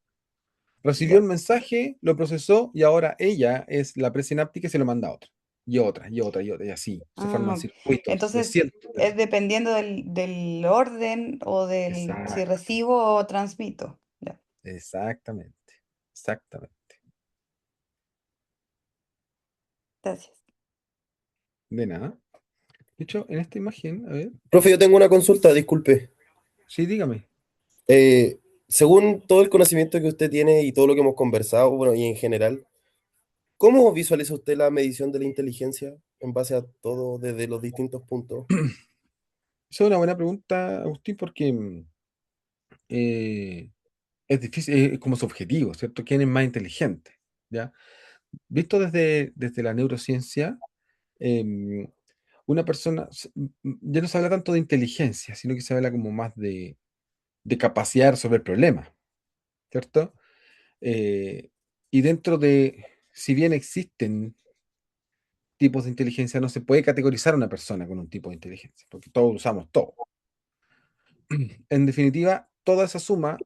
Recibió el ya. mensaje, lo procesó y ahora ella es la presináptica y se lo manda a otra. Y otra, y otra, y otra, y así. Se Ah, forman ok. circuitos de Entonces, cientos es dependiendo del orden o del si Exacto, recibo o transmito. Ya, exactamente, exactamente. gracias. De nada. De hecho, en esta imagen, a ver, Profe, yo tengo una consulta, disculpe. sí, dígame. Eh, Según todo el conocimiento que usted tiene y todo lo que hemos conversado, bueno, y en general, ¿cómo visualiza usted la medición de la inteligencia en base a todo desde los distintos puntos? Esa es una buena pregunta, Agustín, porque eh, es difícil, es como subjetivo, ¿cierto? ¿Quién es más inteligente? ¿Ya? Visto desde la neurociencia, em, una persona, ya no se habla tanto de inteligencia, sino que se habla como más de capacidad de resolver problemas, ¿cierto? Eh, y dentro si bien existen tipos de inteligencia, no se puede categorizar a una persona con un tipo de inteligencia, porque todos usamos todo. En definitiva, toda esa suma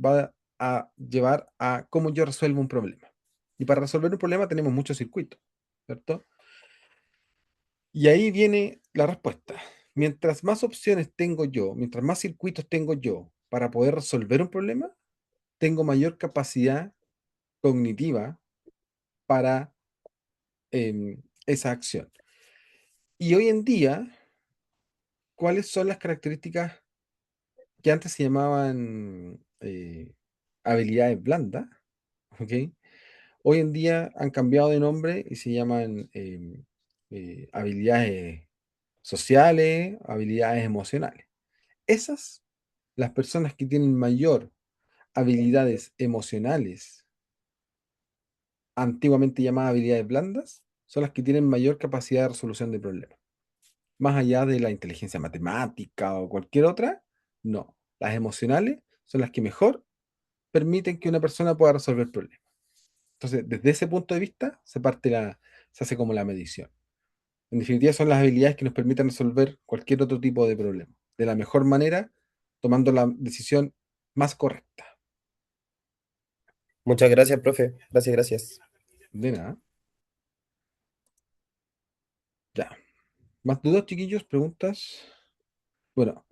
va a llevar a cómo yo resuelvo un problema. Y para resolver un problema tenemos muchos circuitos, ¿cierto? Y ahí viene la respuesta. Mientras más opciones tengo yo, mientras más circuitos tengo yo para poder resolver un problema, tengo mayor capacidad cognitiva para esa acción. Y hoy en día, ¿cuáles son las características que antes se llamaban habilidades blandas? ¿Ok? Hoy en día han cambiado de nombre y se llaman habilidades sociales, habilidades emocionales. Esas, las personas que tienen mayor habilidades emocionales, antiguamente llamadas habilidades blandas, son las que tienen mayor capacidad de resolución de problemas. Más allá de la inteligencia matemática o cualquier otra, no. Las emocionales son las que mejor permiten que una persona pueda resolver problemas. Entonces, desde ese punto de vista, se hace como la medición. En definitiva, son las habilidades que nos permiten resolver cualquier otro tipo de problema, de la mejor manera, tomando la decisión más correcta. Muchas gracias, profe. Gracias, gracias. De nada. Ya. ¿Más dudas, chiquillos? ¿Preguntas? Bueno,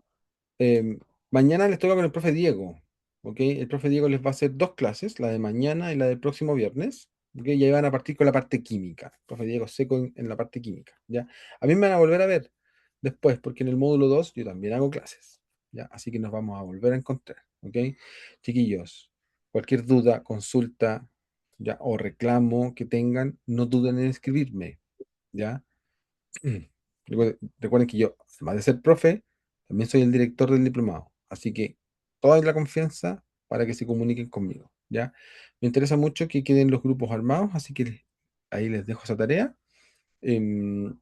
eh, mañana les toca con el profe Diego. ¿Ok? El profe Diego les va a hacer dos clases, la de mañana y la del próximo viernes. ¿Ok? Y ahí van a partir con la parte química. El profe Diego seco en la parte química. ¿Ya? A mí me van a volver a ver después, porque en el módulo 2 yo también hago clases. ¿Ya? Así que nos vamos a volver a encontrar. ¿Ok? Chiquillos, cualquier duda, consulta, ¿ya? O reclamo que tengan, no duden en escribirme. ¿Ya? Recuerden que yo, además de ser profe, también soy el director del diplomado. Así que toda la confianza para que se comuniquen conmigo, ¿ya? Me interesa mucho que queden los grupos armados, así que ahí les dejo esa tarea. Em,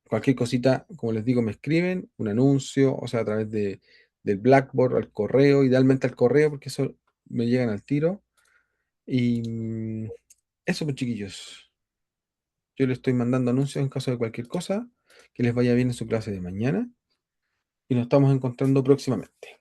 Cualquier cosita, como les digo, me escriben, un anuncio, o sea, a través del Blackboard, al correo, idealmente al correo, porque eso me llegan al tiro. Y eso, pues, chiquillos. Yo les estoy mandando anuncios en caso de cualquier cosa, que les vaya bien en su clase de mañana y nos estamos encontrando próximamente.